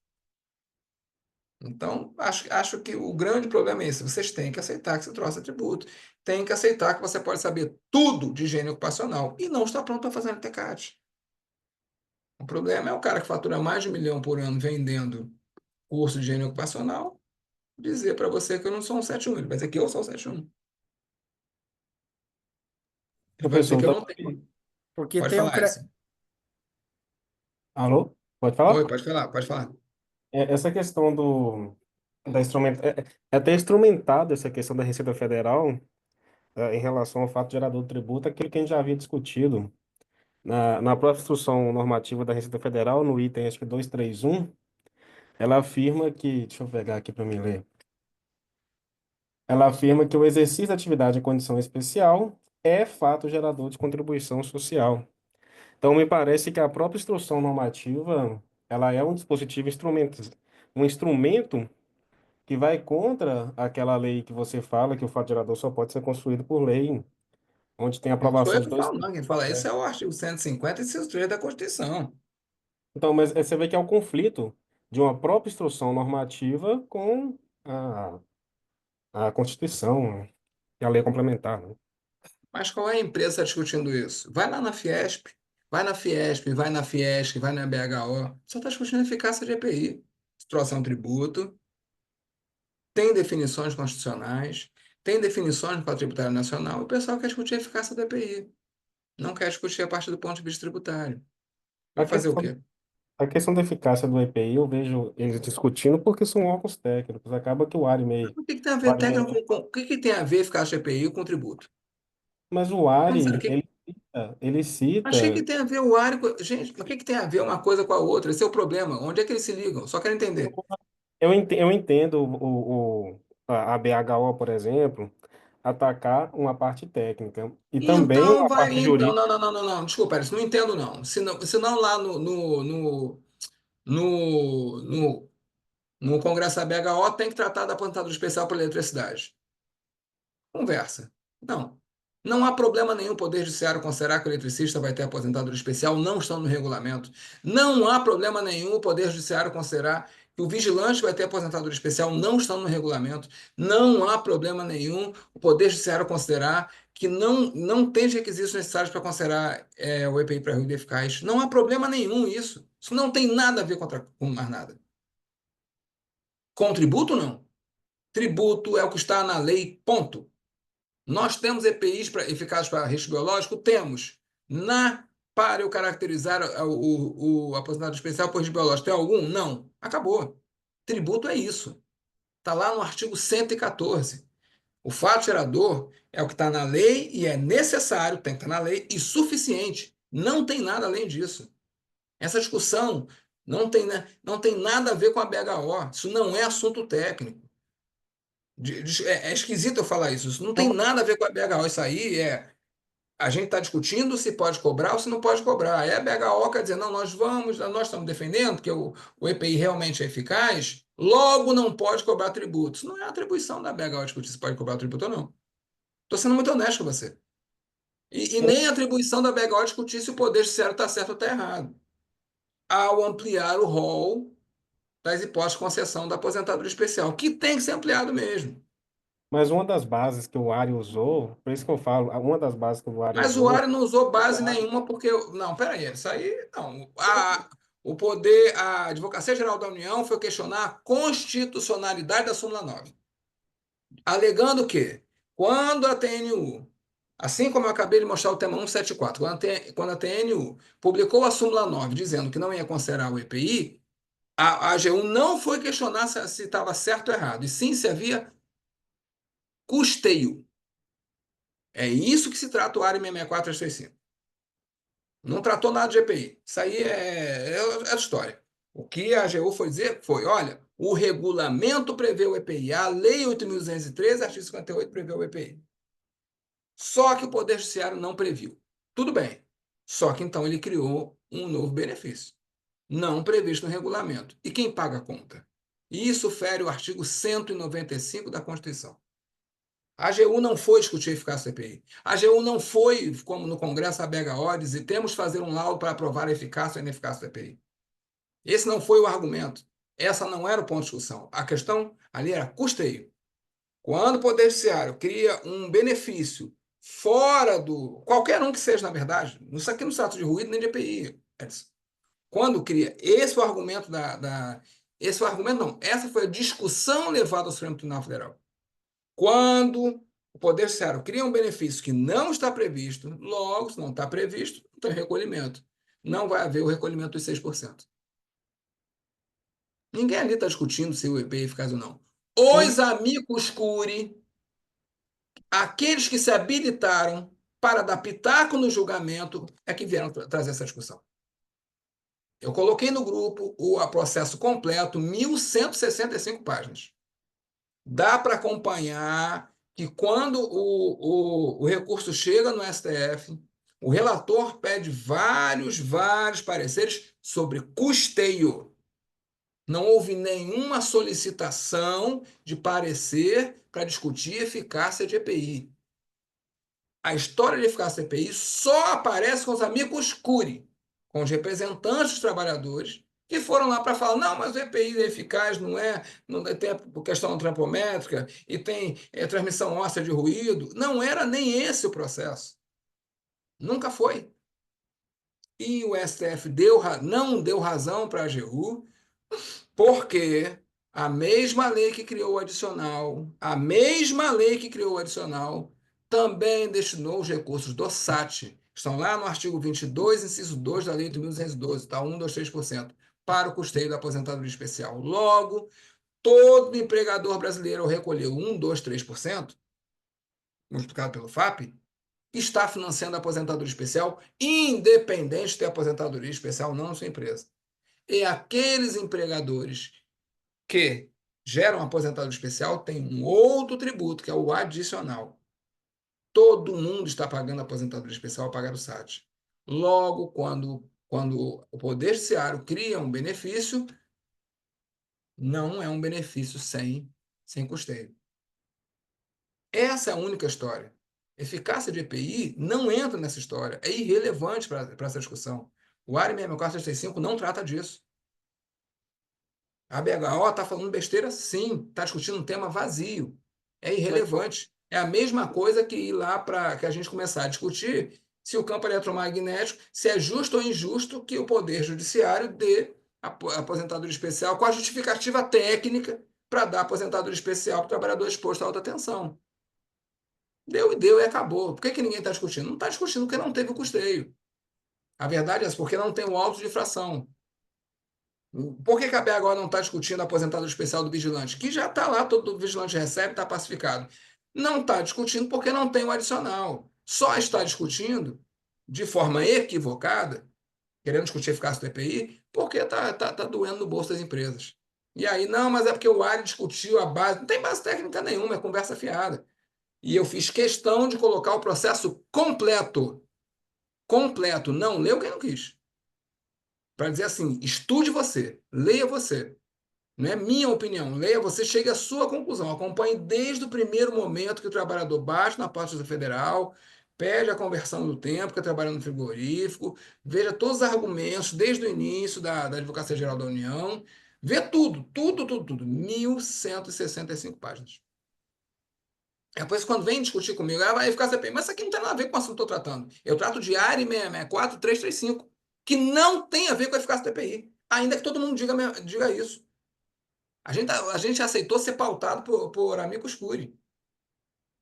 Então, acho que o grande problema é esse. Vocês têm que aceitar que você trouxe tributo. Tem que aceitar que você pode saber tudo de higiene ocupacional e não está pronto para fazer LTCAT. O problema é o cara que fatura mais de 1 milhão por ano vendendo curso de higiene ocupacional dizer para você que eu não sou um 71. Ele vai dizer que eu sou um 71. Ele vai dizer Professor, que eu então, não tenho. Porque Pode tem um, falar, isso. alô? Pode falar? Oi, pode falar, pode falar. Essa questão da é até instrumentado essa questão da Receita Federal em relação ao fato gerador do tributo, aquilo que a gente já havia discutido na própria instrução normativa da Receita Federal, no item acho que 231, ela afirma que, deixa eu pegar aqui para me ler, ela afirma que o exercício da atividade em condição especial é fato gerador de contribuição social. Então, me parece que a própria instrução normativa, ela é um dispositivo um instrumento que vai contra aquela lei que você fala que o fato gerador só pode ser construído por lei, onde tem Não sou aprovação eu de que dois falo, terços, não. Quem fala isso né? é o artigo 150 e inciso 3 da Constituição. Então, mas você vê que é um conflito de uma própria instrução normativa com a Constituição e a lei complementar, né? Mas qual é a empresa que está discutindo isso? Vai lá na Fiesp, vai na Fiesp, vai na Fiesc, vai na BHO. Só está discutindo a eficácia de EPI. Se trouxer um tributo, tem definições constitucionais, tem definições para a tributário nacional, e o pessoal quer discutir a eficácia do EPI. Não quer discutir a partir do ponto de vista tributário. A Vai fazer o questão, quê? a questão da eficácia do EPI, eu vejo eles discutindo porque são órgãos técnicos. Acaba que O que que tem a O ver ARI técnico o que que tem a ver a eficácia do EPI com tributo? mas o Vamos sério, ARI, ele mas o que que cita. tem a ver o área com... Gente, o que que tem a ver uma coisa com a outra? Esse é o problema. Onde é que eles se ligam? Só quero entender. Eu entendo a BHO, por exemplo, atacar uma parte técnica e também Então uma vai. parte Então, jurídica. não, não, não, não, não. Desculpa, Pérez, não entendo, não. Se não lá no, no, no Congresso da BHO tem que tratar da aposentadoria especial para eletricidade. Conversa. Não. Não há problema nenhum o Poder Judiciário considerar que o eletricista vai ter aposentadoria especial, não estando no regulamento. Não há problema nenhum o Poder Judiciário considerar que o vigilante vai ter aposentadoria especial, não estando no regulamento. Não há problema nenhum o Poder Judiciário considerar que não tem os requisitos necessários para considerar o EPI para ruído eficaz. Não há problema nenhum isso. Isso não tem nada a ver com mais nada. Com tributo, não. Tributo é o que está na lei, ponto. Nós temos EPIs eficazes para risco biológico? Temos. Para eu caracterizar o aposentado especial por risco biológico, tem algum? Não. Acabou. Tributo é isso. Está lá no artigo 114. O fato gerador é o que está na lei e é necessário, tem que estar na lei, e suficiente. Não tem nada além disso. Essa discussão não tem nada a ver com a BHO. Isso não é assunto técnico. É esquisito eu falar isso. Isso não tem nada a ver com a BHO. Isso aí é. A gente está discutindo se pode cobrar ou se não pode cobrar. Aí a BHO quer dizer, não, nós estamos defendendo que o EPI realmente é eficaz, logo não pode cobrar tributos. Não é atribuição da BHO discutir se pode cobrar tributo ou não. Estou sendo muito honesto com você. E nem a atribuição da BHO discutir se o Poder Judiciário está certo ou está errado. Ao ampliar o rol das hipóteses de concessão da aposentadoria especial, que tem que ser ampliado mesmo. Mas uma das bases que o Ari usou, por isso que eu falo, uma das bases que o Ari Mas o usou, Ares não usou base nenhuma porque. Não, peraí, isso aí não. A Advocacia Geral da União foi questionar a constitucionalidade da súmula 9, alegando que, quando a TNU, assim como eu acabei de mostrar o tema 174, quando a TNU publicou a súmula 9 dizendo que não ia considerar o EPI, a AGU não foi questionar se estava certo ou errado, e sim se havia custeio. É isso que se trata o ARE 66435. Não tratou nada de EPI. Isso aí é história. O que a AGU foi dizer foi, olha, o regulamento prevê o EPI, a Lei 8.213, artigo 58, prevê o EPI. Só que o Poder Judiciário não previu. Tudo bem. Só que então ele criou um novo benefício, não previsto no regulamento. E quem paga a conta? Isso fere o artigo 195 da Constituição. A AGU não foi discutir a eficácia da EPI. A AGU não foi, como no Congresso, a BHO, dizer temos que fazer um laudo para aprovar a eficácia ou a ineficácia da EPI. Esse não foi o argumento. Essa não era o ponto de discussão. A questão ali era custeio. Quando o Poder Judiciário cria um benefício fora do. Qualquer um que seja, na verdade, isso aqui não se trata de ruído nem de EPI. Quando cria. Esse foi o argumento Esse foi o argumento, não. Essa foi a discussão levada ao Supremo Tribunal Federal. Quando o Poder Judiciário cria um benefício que não está previsto, logo, se não está previsto, não tem recolhimento. Não vai haver o recolhimento dos 6%. Ninguém ali está discutindo se o EPI é eficaz ou não. Os amicus curiae, aqueles que se habilitaram para dar pitaco no julgamento, é que vieram trazer essa discussão. Eu coloquei no grupo o processo completo, 1.165 páginas. Dá para acompanhar que quando o recurso chega no STF, o relator pede vários pareceres sobre custeio. Não houve nenhuma solicitação de parecer para discutir eficácia de EPI. A história de eficácia de EPI só aparece com os amicus curiae, com os representantes dos trabalhadores, que foram lá para falar, não, mas o EPI é eficaz, não tem a questão antropométrica e tem transmissão óssea de ruído. Não era nem esse o processo. Nunca foi. E o STF não deu razão para a AGU, porque a mesma lei que criou o adicional, também destinou os recursos do SAT, estão lá no artigo 22, inciso 2 da Lei de 1.212, está 1,23%, para o custeio da aposentadoria especial. Logo, todo empregador brasileiro recolheu 1, 2, 3%, multiplicado pelo FAP, está financiando a aposentadoria especial, independente de ter aposentadoria especial ou não na sua empresa. E aqueles empregadores que geram aposentadoria especial têm um outro tributo, que é o adicional. Todo mundo está pagando aposentadoria especial a pagar o SAT. Logo, quando o Poder Judiciário cria um benefício, não é um benefício sem custeio. Essa é a única história. Eficácia de EPI não entra nessa história. É irrelevante para essa discussão. O ARE 64335 não trata disso. A BHO está falando besteira, sim. Está discutindo um tema vazio. É irrelevante. É a mesma coisa que ir lá para que a gente começar a discutir se o campo eletromagnético, se é justo ou injusto que o Poder Judiciário dê aposentadoria especial com a justificativa técnica para dar aposentadoria especial para o trabalhador exposto a alta tensão. Deu e deu e acabou. Por que ninguém está discutindo? Não está discutindo porque não teve o custeio. A verdade é essa, porque não tem o auto de infração. Por que a BH não está discutindo a aposentadoria especial do vigilante? Que já está lá, todo vigilante recebe, está pacificado. Não está discutindo porque não tem o adicional. Só está discutindo de forma equivocada, querendo discutir a eficácia do EPI, porque está doendo no bolso das empresas. E aí, não, mas é porque o ARE discutiu a base. Não tem base técnica nenhuma, é conversa fiada. E eu fiz questão de colocar o processo completo. Completo. Não leu quem não quis. Para dizer assim, estude você, leia você. Não é minha opinião, leia você, chegue à sua conclusão. Acompanhe desde o primeiro momento que o trabalhador bate na porta da federal, pede a conversão do tempo, que é trabalhando no frigorífico, veja todos os argumentos desde o início da Advocacia Geral da União, vê tudo, tudo, tudo, tudo. 1.165 páginas. É por isso que quando vem discutir comigo, vai ficar CPI, mas isso aqui não tem nada a ver com o assunto que eu estou tratando. Eu trato de ARE 664-335, que não tem a ver com a eficácia da EPI, ainda que todo mundo diga isso. A gente aceitou ser pautado por amicus curiae.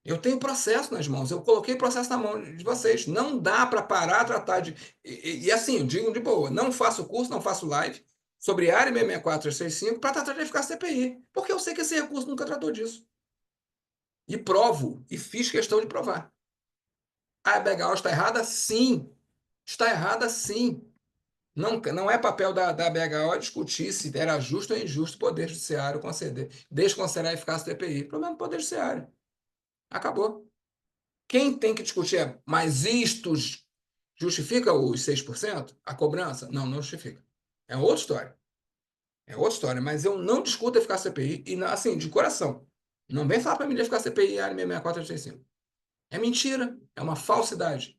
Eu tenho processo nas mãos, eu coloquei processo na mão de vocês. Não dá para parar a tratar de. E assim, eu digo de boa, não faço curso, não faço live sobre ARE 664-335 para tratar de eficácia da EPI, porque eu sei que esse recurso nunca tratou disso. E provo, e fiz questão de provar. A BHO está errada? Sim. Está errada, sim. Não é papel da BHO discutir se era justo ou injusto o Poder Judiciário conceder, desconsiderar a eficácia do EPI. Problema do Poder Judiciário. Acabou. Quem tem que discutir é, mas isto justifica os 6%? A cobrança? Não, não justifica. É outra história. É outra história, mas eu não discuto a eficácia do EPI, e assim, de coração. Não vem falar para mim de eficácia do EPI, área 664-335. É mentira, é uma falsidade.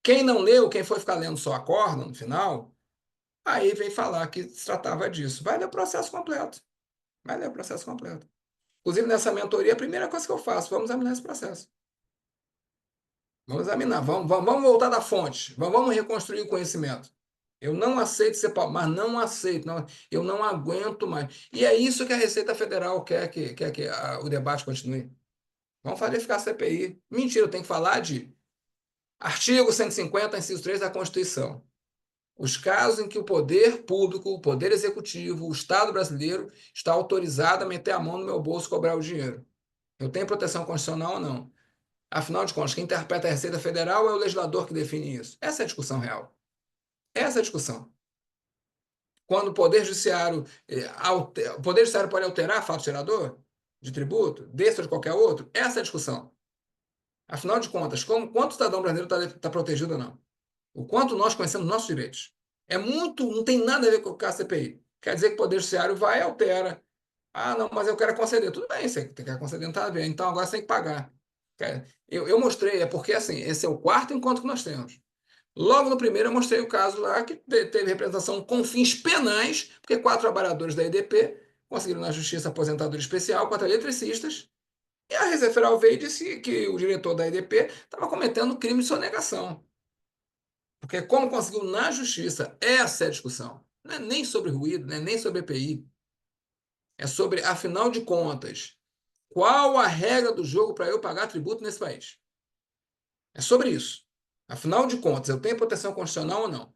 Quem não leu, quem foi ficar lendo só a corda no final, aí vem falar que se tratava disso. Vai ler o processo completo. Vai ler o processo completo. Inclusive, nessa mentoria, a primeira coisa que eu faço, vamos examinar esse processo. Vamos examinar, vamos voltar da fonte, vamos reconstruir o conhecimento. Eu não aceito ser pau, mas não aceito, não, eu não aguento mais. E é isso que a Receita Federal quer que o debate continue. Vamos fazer ficar CPI. Mentira, eu tenho que falar de artigo 150, inciso 3 da Constituição. Os casos em que o poder público, o poder executivo, o Estado brasileiro está autorizado a meter a mão no meu bolso e cobrar o dinheiro. Eu tenho proteção constitucional ou não? Afinal de contas, quem interpreta a Receita Federal é o legislador que define isso. Essa é a discussão real. Essa é a discussão. Quando o Poder Judiciário, o Poder Judiciário pode alterar fato gerador de tributo, desse ou de qualquer outro, essa é a discussão. Afinal de contas, quanto cidadão brasileiro está protegido ou não? O quanto nós conhecemos nossos direitos. É muito, não tem nada a ver com o caso CPI. Quer dizer que o Poder Judiciário vai e altera. Ah, não, mas eu quero conceder. Tudo bem, você quer conceder, não está a ver. Então agora você tem que pagar. Eu mostrei, é porque assim, esse é o quarto encontro que nós temos. Logo no primeiro eu mostrei o caso lá que teve representação com fins penais, porque 4 trabalhadores da EDP conseguiram na justiça aposentadoria especial contra eletricistas, e a Receita Federal veio e disse que o diretor da EDP estava cometendo crime de sonegação. Porque como conseguiu na justiça, essa é a discussão. Não é nem sobre ruído, não é nem sobre EPI. É sobre, afinal de contas, qual a regra do jogo para eu pagar tributo nesse país? É sobre isso. Afinal de contas, eu tenho proteção constitucional ou não?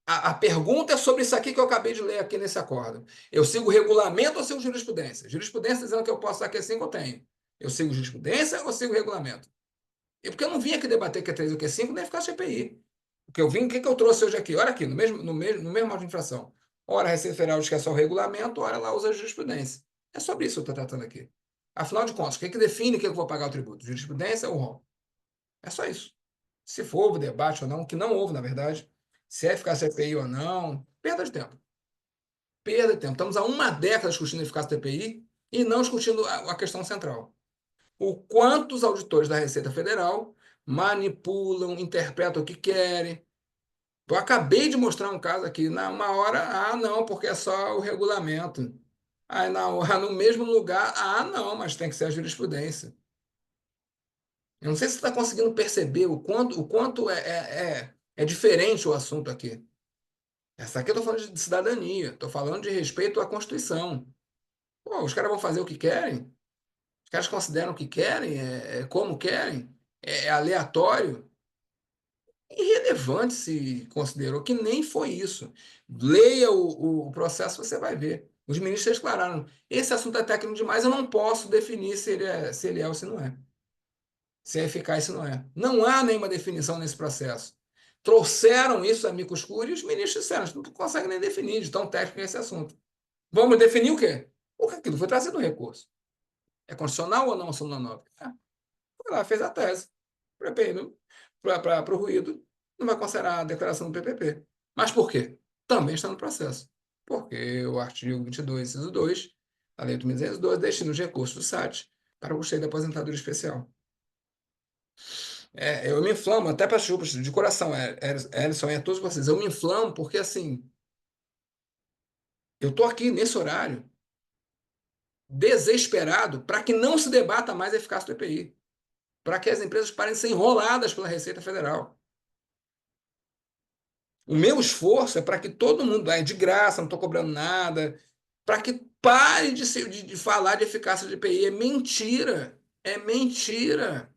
A pergunta é sobre isso aqui que eu acabei de ler aqui nesse acordo. Eu sigo regulamento ou sigo jurisprudência? Jurisprudência dizendo que eu posso estar aqui assim que eu tenho. Eu sigo jurisprudência ou sigo regulamento? E porque eu não vim aqui debater que é 3 ou que é 5, nem ficar CPI. Porque eu vim, o que eu trouxe hoje aqui? Olha aqui, no mesmo modo de infração. Ora, a Receita Federal diz que é só o regulamento, ora ela usa a jurisprudência. É sobre isso que eu estou tratando aqui. Afinal de contas, o que define que eu vou pagar o tributo? Jurisprudência ou ROL? É só isso. Se for houve debate ou não, que não houve, na verdade, se é ficar CPI ou não, perda de tempo. Perda de tempo. Estamos há uma década discutindo a eficácia da CPI e não discutindo a questão central. O quanto os auditores da Receita Federal manipulam, interpretam o que querem. Eu acabei de mostrar um caso aqui, na uma hora, não, porque é só o regulamento. Aí na hora, no mesmo lugar, não, mas tem que ser a jurisprudência. Eu não sei se você está conseguindo perceber o quanto é diferente o assunto aqui. Essa aqui eu estou falando de cidadania, estou falando de respeito à Constituição. Pô, os caras vão fazer o que querem? Os caras consideram o que querem, como querem, é aleatório. Irrelevante se considerou que nem foi isso. Leia o processo, você vai ver. Os ministros declararam: esse assunto é técnico demais, eu não posso definir se ele é ou se não é. Se é eficaz, se não é. Não há nenhuma definição nesse processo. Trouxeram isso a amicus curiae e os ministros disseram: a gente não consegue nem definir, de tão técnico é esse assunto. Vamos definir o quê? Porque aquilo foi trazido no recurso. É constitucional ou não a súmula 9? Foi lá, fez a tese. Para o ruído, não vai considerar a declaração do PPP. Mas por quê? Também está no processo. Porque o artigo 22, inciso 2, da Lei 8.202, destina os recursos do SAT para o custeio da aposentadoria especial. Eu me inflamo, até para chupos, de coração, Ellison e a todos vocês. Eu me inflamo porque, assim, eu estou aqui nesse horário, desesperado, para que não se debata mais a eficácia do EPI. Para que as empresas parem de ser enroladas pela Receita Federal. O meu esforço é para que todo mundo, de graça, não estou cobrando nada, para que pare de falar de eficácia de EPI. É mentira. É mentira.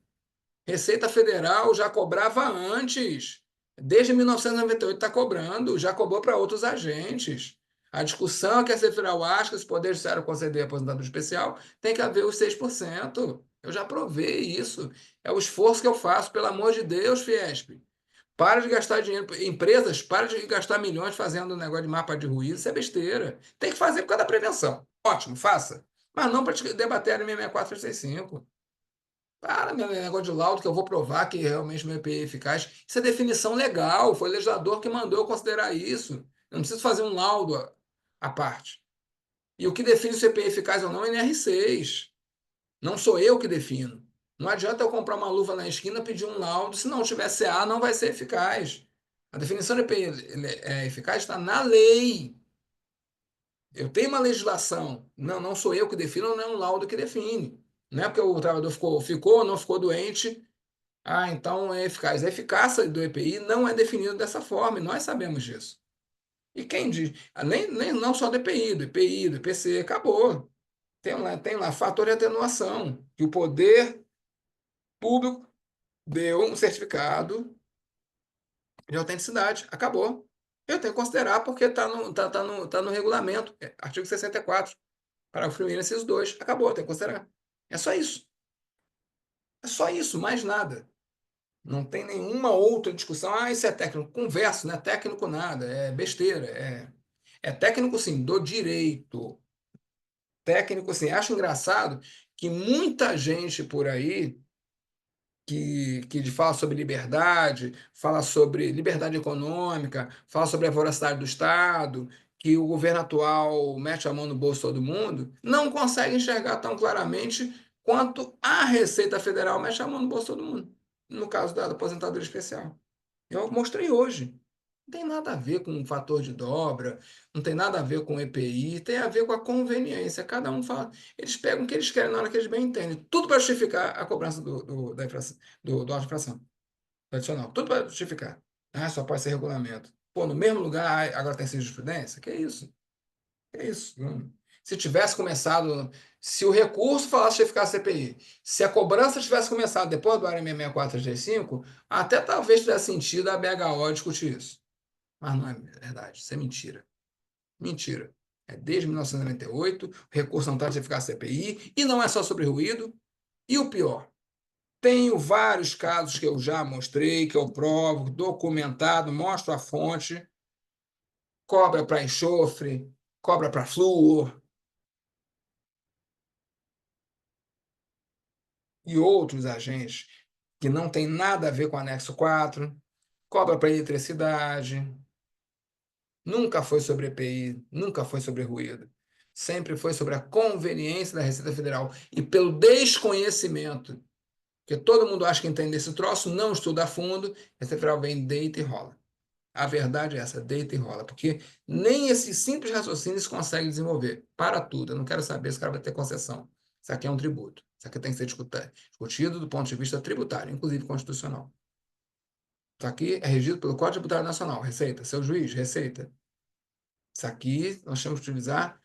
Receita Federal já cobrava antes. Desde 1998 está cobrando, já cobrou para outros agentes. A discussão é que a Receita Federal acha que esse Poder Judiciário conceder aposentadoria especial tem que haver os 6%. Eu já provei isso. É o esforço que eu faço, pelo amor de Deus, Fiesp. Para de gastar dinheiro. Empresas, para de gastar milhões fazendo um negócio de mapa de ruído. Isso é besteira. Tem que fazer por causa da prevenção. Ótimo, faça. Mas não para debater a 664 e 665. Para, meu negócio de laudo, que eu vou provar que realmente meu EPI é eficaz. Isso é definição legal. Foi o legislador que mandou eu considerar isso. Eu não preciso fazer um laudo à parte. E o que define se o EPI é eficaz ou não é NR6. Não sou eu que defino. Não adianta eu comprar uma luva na esquina e pedir um laudo. Se não tiver CA, não vai ser eficaz. A definição de EPI eficaz está na lei. Eu tenho uma legislação. Não sou eu que defino, não é um laudo que define. Não é porque o trabalhador ficou ou não ficou doente. Então é eficaz. A eficácia do EPI não é definida dessa forma, e nós sabemos disso. E quem diz? Não só do EPI, do IPI, do IPC, acabou. Tem lá fator de atenuação, que o poder público deu um certificado de autenticidade. Acabou. Eu tenho que considerar porque está no regulamento, artigo 64, parágrafo 1º, inciso 2. Acabou, tem que considerar. É só isso. É só isso, mais nada. Não tem nenhuma outra discussão. Isso é técnico. Converso, não é técnico nada. É besteira. É técnico, sim, do direito. Técnico, sim. Acho engraçado que muita gente por aí que fala sobre liberdade, fala sobre liberdade econômica, fala sobre a voracidade do Estado, que o governo atual mete a mão no bolso de todo mundo, não consegue enxergar tão claramente quanto a Receita Federal mete a mão no bolso de todo mundo, no caso da aposentadoria especial. Eu mostrei hoje. Não tem nada a ver com o fator de dobra, não tem nada a ver com o EPI, tem a ver com a conveniência. Cada um fala, eles pegam o que eles querem na hora que eles bem entendem. Tudo para justificar a cobrança da infração, do auto-infração adicional. Tudo para justificar. Só pode ser regulamento. Pô, no mesmo lugar, agora tem jurisprudência? Que é isso? Que é isso? Se tivesse começado, se o recurso falasse de eficácia CPI, se a cobrança tivesse começado depois do área 664 e 65, até talvez tivesse sentido a BHO discutir isso. Mas não é verdade, isso é mentira. Mentira. É desde 1998, o recurso não está de eficácia CPI, e não é só sobre ruído. E o pior, tenho vários casos que eu já mostrei, que eu provo, documentado, mostro a fonte, cobra para enxofre, cobra para flúor, e outros agentes que não tem nada a ver com o anexo 4, cobra para eletricidade, nunca foi sobre EPI, nunca foi sobre ruído. sempre foi sobre a conveniência da Receita Federal e pelo desconhecimento, porque todo mundo acha que entende esse troço, não estuda a fundo, a Receita Federal vem, deita e rola. A verdade é essa, deita e rola, porque nem esses simples raciocínios conseguem desenvolver. Para tudo, eu não quero saber se o cara vai ter concessão. Isso aqui é um tributo. Isso aqui tem que ser discutido do ponto de vista tributário, inclusive constitucional. Isso aqui é regido pelo Código Tributário Nacional, Receita, seu juiz, Receita. Isso aqui nós temos que utilizar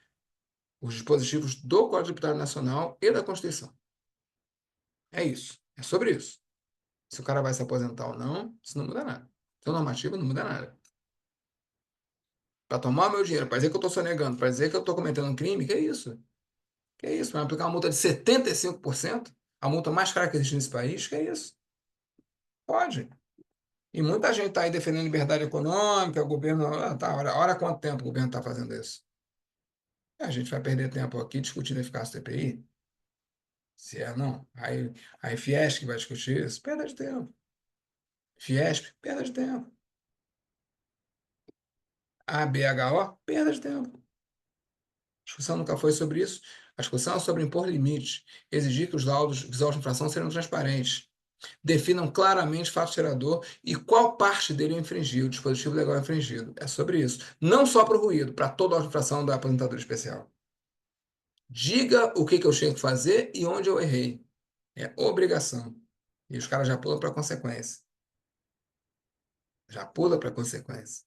os dispositivos do Código Tributário Nacional e da Constituição. É isso. É sobre isso. Se o cara vai se aposentar ou não, isso não muda nada. Seu normativo não muda nada. Para tomar o meu dinheiro, para dizer que eu estou sonegando, para dizer que eu estou cometendo um crime, que é isso? Que é isso? Vai aplicar uma multa de 75%? A multa mais cara que existe nesse país? Que é isso? Pode. E muita gente está aí defendendo liberdade econômica, o governo. Tá, olha quanto tempo o governo está fazendo isso. A gente vai perder tempo aqui discutindo a eficácia do TPI? Se é, não. Aí Fiesp vai discutir isso? Perda de tempo. Fiesp, perda de tempo. ABHO, perda de tempo. A discussão nunca foi sobre isso. A discussão é sobre impor limites, exigir que os laudos visuais de infração sejam transparentes, definam claramente o fato gerador e qual parte dele é infringido, o dispositivo legal é infringido. É sobre isso. Não só para o ruído, para toda a infração da aposentadoria especial. Diga o que eu tenho que fazer e onde eu errei. É obrigação. E os caras já pulam para a consequência. Já pula para a consequência.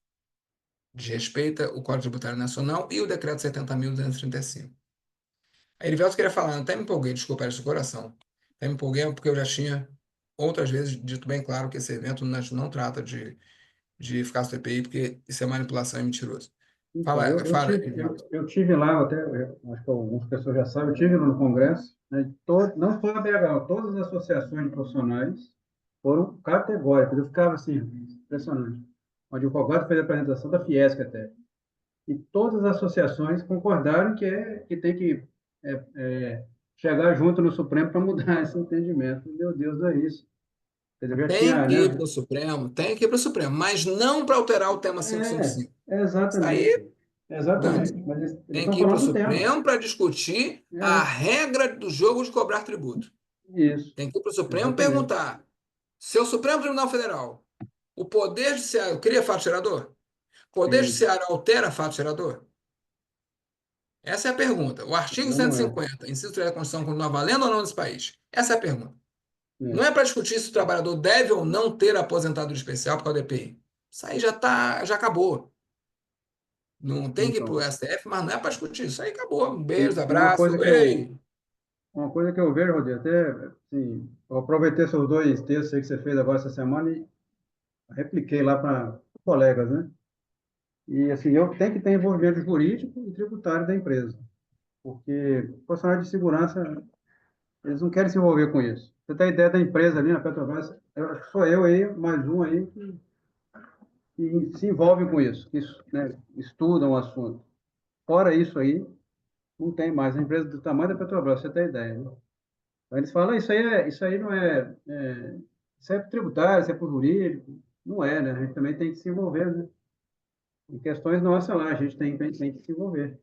Desrespeita o Código Tributário Nacional e o Decreto 70.235. A Erivelto queria falar, até me empolguei, desculpa, era do coração. Até me empolguei porque eu já tinha outras vezes dito bem claro que esse evento não trata de eficácia do TPI, porque isso é manipulação e mentiroso. Então, Fala, eu fala, tive, Erivelto. eu tive lá, acho que algumas pessoas já sabem, eu tive no Congresso, né, não só a BH, todas as associações de profissionais foram categóricas. Eu ficava assim, impressionante. Onde o Roberto fez a apresentação da Fiesc até. E todas as associações concordaram que tem que chegar junto no Supremo para mudar esse entendimento. Meu Deus, não é isso. Quer dizer, já Tem tinha, que ir né? para o Supremo, tem que ir para o Supremo, mas não para alterar o tema 555. Isso Exatamente. aí, Exatamente. dane-se. Mas eles Tem estão que ir para o falando do tema. Supremo para discutir a É, regra do jogo de cobrar tributo. isso. Tem que ir para o Supremo Exatamente. perguntar: se o Supremo Tribunal Federal, o Poder Judiciário cria fato gerador? O Poder Sim. Judiciário altera fato gerador? Essa é a pergunta. O artigo Não é. 150, inciso 3 da Constituição, continua valendo ou não nesse país? Essa é a pergunta. Não É. é para discutir se o trabalhador deve ou não ter aposentadoria especial por causa do EPI. Isso aí já acabou. Não tem que ir para o Então, STF, mas não é para discutir. Isso aí acabou. Beijos, e uma abraço. coisa Ei! uma coisa que eu vejo, Rodrigo, até, assim, eu aproveitei seus dois textos aí que você fez agora essa semana e repliquei lá para colegas, né? E, assim, eu tenho que ter envolvimento jurídico e tributário da empresa, porque profissionais de segurança, eles não querem se envolver com isso. Você tem a ideia da empresa ali na Petrobras, sou eu aí, mais um aí, que se envolve com isso, que, né, estudam o assunto. Fora isso aí, não tem mais. A empresa do tamanho da Petrobras, você tem ideia, né? Aí eles falam, isso aí não isso é tributário, isso é por jurídico. Não é, né? A gente também tem que se envolver, né? Em questões nossas lá, a gente tem que se envolver.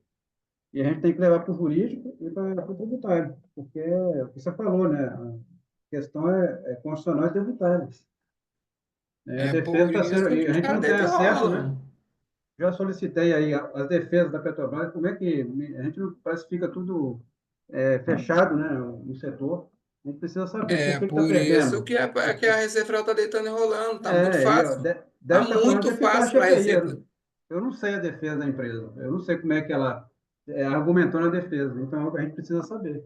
E a gente tem que levar para o jurídico e para o tributário, porque é o que você falou, né? A questão é constitucional e tributária. A É defesa por está isso sendo, e que a os gente caras não tem deitam e acesso, né? rolam. Já solicitei aí as defesas da Petrobras, como é que a gente não parece que fica tudo fechado, né, no setor. A gente precisa saber por É que está por isso perdendo. que a Receita Federal está deitando e rolando. Tá muito É, e, ó, fácil. Tá deve estar falando de muito aplicar a fácil para a CPI. Receita. Eu não sei a defesa da empresa. Eu não sei como é que ela argumentou na defesa. Então, a gente precisa saber.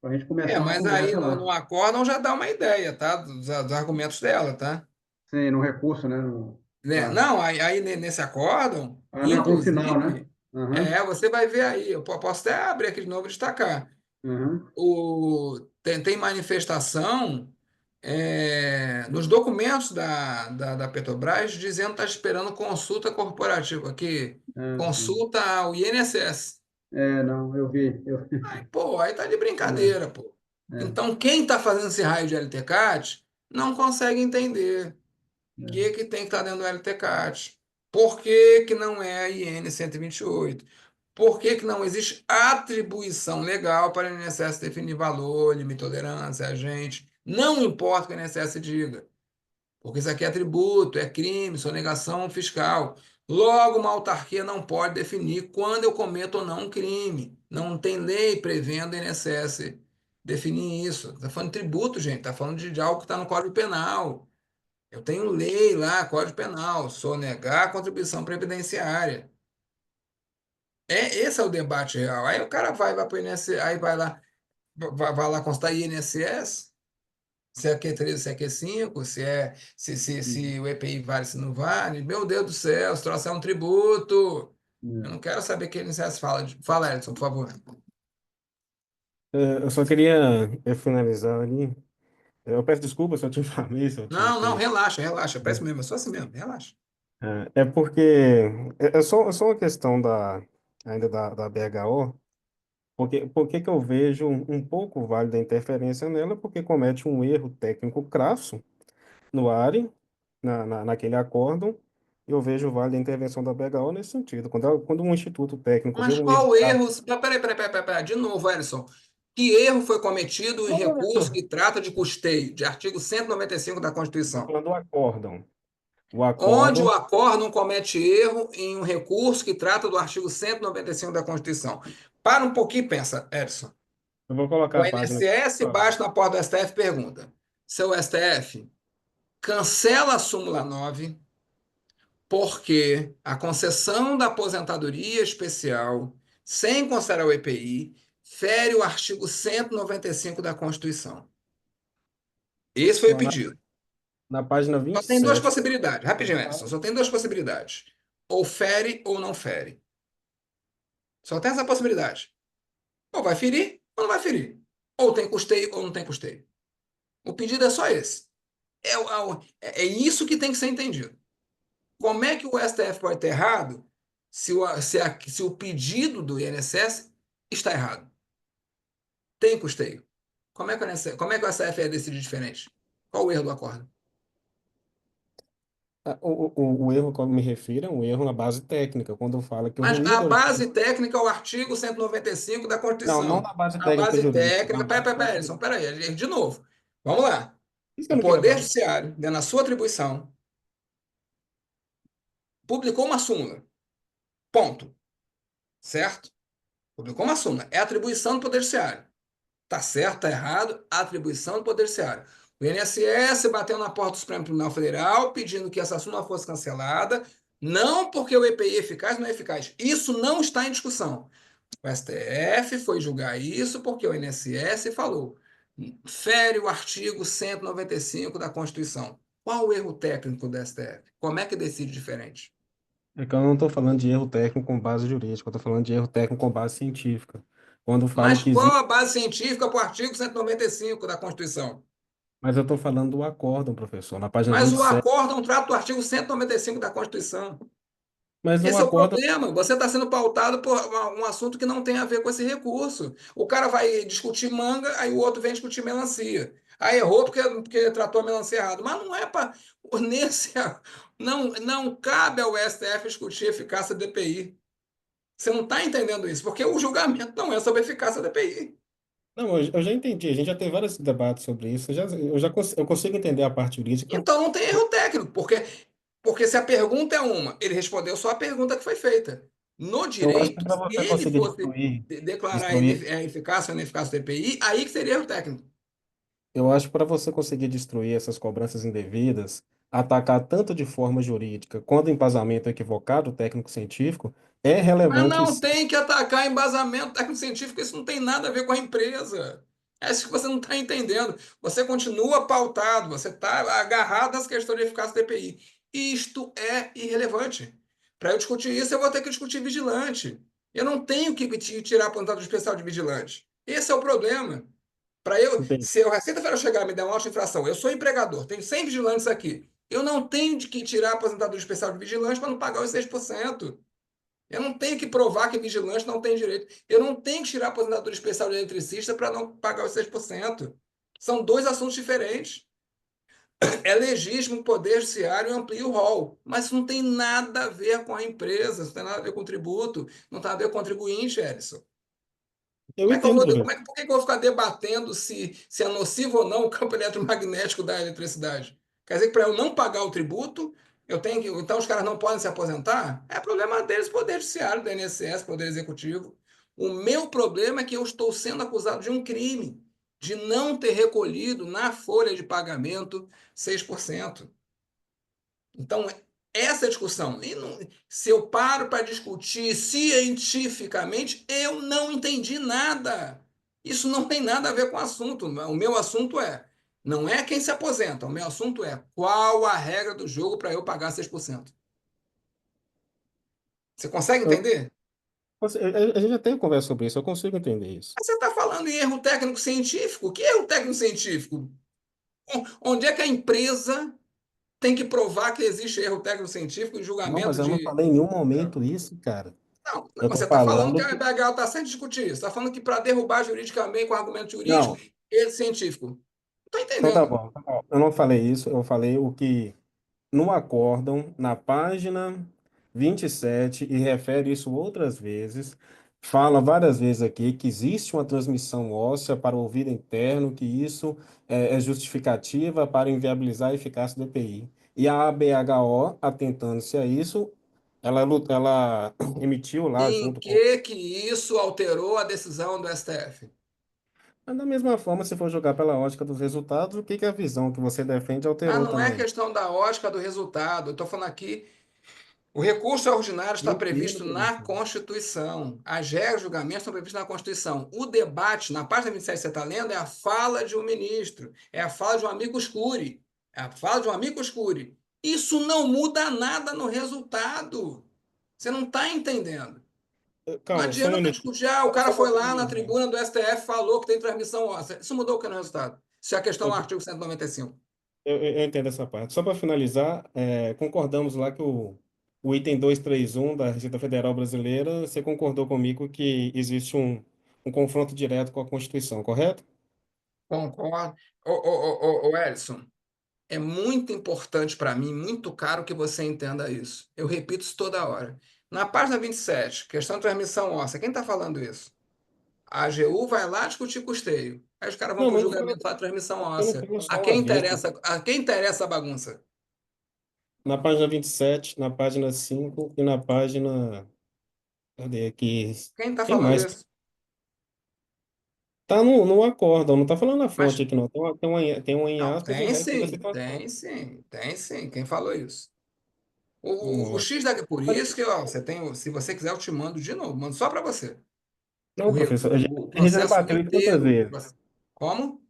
Para a gente É, começar uma mas aí conversa no lá. acórdão já dá uma ideia, tá? Dos argumentos dela, tá? Sim, no recurso, né? Né? Tá. Não, aí nesse acórdão, No acordo final, né? inclusive, Aham, você vai ver aí, eu posso até abrir aqui de novo e destacar. aham. Tem manifestação nos documentos da Petrobras dizendo que está esperando consulta corporativa aqui, Sim. consulta ao INSS. Não, eu vi. Aí, pô, aí tá de É, brincadeira, pô. é, Então, quem está fazendo esse raio de LTCAT não consegue entender o é. que tem que estar dentro do LTCAT. Por que que não é a IN 128? Por que que não existe atribuição legal para o INSS definir valor, limite de tolerância, agente? Não importa o que o INSS diga. Porque isso aqui é tributo, é crime, sonegação fiscal. Logo, uma autarquia não pode definir quando eu cometo ou não um crime. Não tem lei prevendo o INSS definir isso. Está falando de tributo, gente. Está falando de algo que está no Código Penal. Eu tenho lei lá, Código Penal, sonegar a contribuição previdenciária. Esse é o debate real. Aí o cara vai para o INSS, aí vai lá constar INSS. Se é Q3, se é Q5, se o EPI vale, se não vale. Meu Deus do céu, esse troço é um tributo. Eu não quero saber o que o INSS fala. Fala, Edson, por favor. Eu só queria finalizar ali. Eu peço desculpa se eu te inflamei, se eu te Não, irritei. relaxa, relaxa. Parece mesmo, eu sou assim mesmo, relaxa. É porque é só uma questão ainda da BHO, porque por que que eu vejo um pouco válido a interferência nela? Porque comete um erro técnico crasso no ARE, naquele acórdão, e eu vejo válido a intervenção da BHO nesse sentido. Quando um instituto técnico vê Mas um erro qual crasso, erro? Peraí. De novo, Edson. Que erro foi cometido em não, recurso professor, que trata de custeio, de artigo 195 da estou Constituição? falando do acórdão. O Onde o acórdão, acórdão comete erro em um recurso que trata do artigo 195 da Constituição? Para um pouquinho e pensa, Edson. eu vou colocar O a página aqui. INSS bate na porta do STF e pergunta: seu STF, cancela a súmula 9 porque a concessão da aposentadoria especial, sem considerar o EPI, fere o artigo 195 da Constituição. Esse foi o Ó, na, pedido. na página Só tem duas 27, possibilidades. ele Rapidinho, Edson. fala. Só tem duas possibilidades. Ou fere ou não fere. Só tem essa possibilidade. Ou vai ferir ou não vai ferir. Ou tem custeio ou não tem custeio. O pedido é só esse. É isso que tem que ser entendido. Como é que o STF pode ter errado se o pedido do INSS está errado? Tem custeio. Como é que o STF ia decidir diferente? Qual o erro do acordo? O erro, quando me refiro, é um erro na base técnica, quando fala que o Mas a ruído base técnica é o artigo 195 da não Constituição. na base A técnica base jurídica, na técnica. base Peraí, técnica. Edson, peraí. De novo. Vamos lá. Isso que O eu não queria Poder falar. Judiciário, dentro da sua atribuição, publicou uma súmula. Ponto. Certo? Publicou uma súmula. É atribuição do Poder Judiciário. Tá certo, tá errado, atribuição do Poder Judiciário. O INSS bateu na porta do Supremo Tribunal Federal pedindo que essa súmula fosse cancelada, não porque o EPI é eficaz ou não é eficaz. Isso não está em discussão. O STF foi julgar isso porque o INSS falou, fere o artigo 195 da Constituição. Qual o erro técnico do STF? Como é que decide diferente? É que eu não estou falando de erro técnico com base jurídica, eu estou falando de erro técnico com base científica. Quando eu falo Mas que qual existe. a base científica para o artigo 195 da Constituição? Mas eu estou falando do acórdão, professor, na página Mas o 27. acórdão trata do artigo 195 da Constituição. Mas no Esse é o acórdão. problema. Você está sendo pautado por um assunto que não tem a ver com esse recurso. O cara vai discutir manga, aí o outro vem discutir melancia. Aí errou porque tratou a melancia errado. Mas não é para. Nesse. Não cabe ao STF discutir a eficácia da DPI. Você não está entendendo isso, porque o julgamento não é sobre a eficácia da DPI. Não, eu já entendi, a gente já teve vários debates sobre isso, eu consigo entender a parte jurídica. Então não tem erro técnico, porque se a pergunta é uma, ele respondeu só a pergunta que foi feita. No Eu acho que direito, para se você ele conseguir fosse destruir, declarar destruir a eficácia ou ineficácia do EPI, aí que seria erro técnico. Eu acho que para você conseguir destruir essas cobranças indevidas, atacar tanto de forma jurídica quanto embasamento equivocado técnico-científico, é Mas relevante não sim. tem que atacar embasamento técnico-científico, isso não tem nada a ver com a empresa. É isso que você não está entendendo. Você continua pautado, você está agarrado às questões de eficácia do EPI. Isto é irrelevante. Para eu discutir isso, eu vou ter que discutir vigilante. Eu não tenho que tirar a apontado especial de vigilante. Esse é o problema. Entendi. Se a Receita Federal chegar e me der uma alta infração, eu sou empregador, tenho 100 vigilantes aqui. Eu não tenho de que tirar a aposentadoria especial de vigilante para não pagar os 6%. Eu não tenho que provar que vigilante não tem direito. Eu não tenho que tirar a aposentadoria especial de eletricista para não pagar os 6%. São dois assuntos diferentes. É legítimo o poder judiciário amplia o rol, mas isso não tem nada a ver com a empresa, isso não tem nada a ver com o tributo, não tem nada a ver com o contribuinte, Edson. Eu entendo, professor. Por que que eu vou ficar debatendo se é nocivo ou não o campo eletromagnético da eletricidade? Quer dizer que para eu não pagar o tributo, eu tenho que. Então os caras não podem se aposentar? É problema deles, Poder Judiciário, do INSS, Poder Executivo. O meu problema é que eu estou sendo acusado de um crime, de não ter recolhido na folha de pagamento 6%. Então, essa é a discussão. Se eu paro para discutir cientificamente, eu não entendi nada. Isso não tem nada a ver com o assunto. O meu assunto não é quem se aposenta, o meu assunto é qual a regra do jogo para eu pagar 6%. Você consegue Eu- entender? a gente já tem conversa sobre isso, eu consigo entender isso. Mas você está falando em erro técnico científico? Que erro técnico científico? Onde é que a empresa tem que provar que existe erro técnico científico em Não, julgamento mas eu não de. falei em nenhum momento isso, cara. Não, Eu mas tô você está falando que falando a que. MBH está sem discutir isso. Está falando que para derrubar juridicamente com argumento jurídico Não, e científico. Não estou então tá entendendo. bom, tá bom. Eu não falei isso, eu falei o que no acórdão, na página 27 e refere isso outras vezes, fala várias vezes aqui que existe uma transmissão óssea para o ouvido interno, que isso é justificativa para inviabilizar a eficácia do EPI. E a ABHO, atentando-se a isso, ela emitiu lá Em junto com. que isso alterou a decisão do STF? Mas da mesma forma, se for jogar pela ótica dos resultados, o que que a visão que você defende Mas alterou não é também? questão da ótica do resultado. Eu estou falando aqui, o recurso ordinário está Entendo, previsto na professor. Constituição. As regras de julgamento estão previstas na Constituição. O debate, na página 27 que você está lendo, é a fala de um ministro, é a fala de um amigo escure. É a fala de um amigo escure. Isso não muda nada no resultado. Você não está entendendo. Não Calma, só um adianta minutinho. discutir, o cara Só para foi lá na finalizar. tribuna do STF, falou que tem transmissão óssea. Isso mudou o que no resultado? Se a questão é o artigo 195. Eu entendo essa parte. Só para finalizar, concordamos lá que o item 231 da Receita Federal Brasileira, você concordou comigo que existe um confronto direto com a Constituição, correto? Concordo. Ô, Edson, é muito importante para mim, muito caro que você entenda isso. Eu repito isso toda hora. Na página 27, questão de transmissão óssea, quem está falando isso? A AGU vai lá discutir custeio. Aí os caras vão Não, para o mas julgamento da transmissão eu não óssea. falo só uma vez. A quem interessa a bagunça? Na página 27, na página 5 e na página. Cadê aqui? Quem está Tem falando mais. isso? Tá no acórdão, não tá falando na fonte Mas aqui, não. Tem uma em não, aspas e o resto da citação. tem sim, tem sim. Quem falou isso? O Não, X da. Por isso que, ó, você tem. Se você quiser, eu te mando de novo. Mando só para você. não, professor, O a gente já processo debateu isso tantas inteiro. vezes. Como?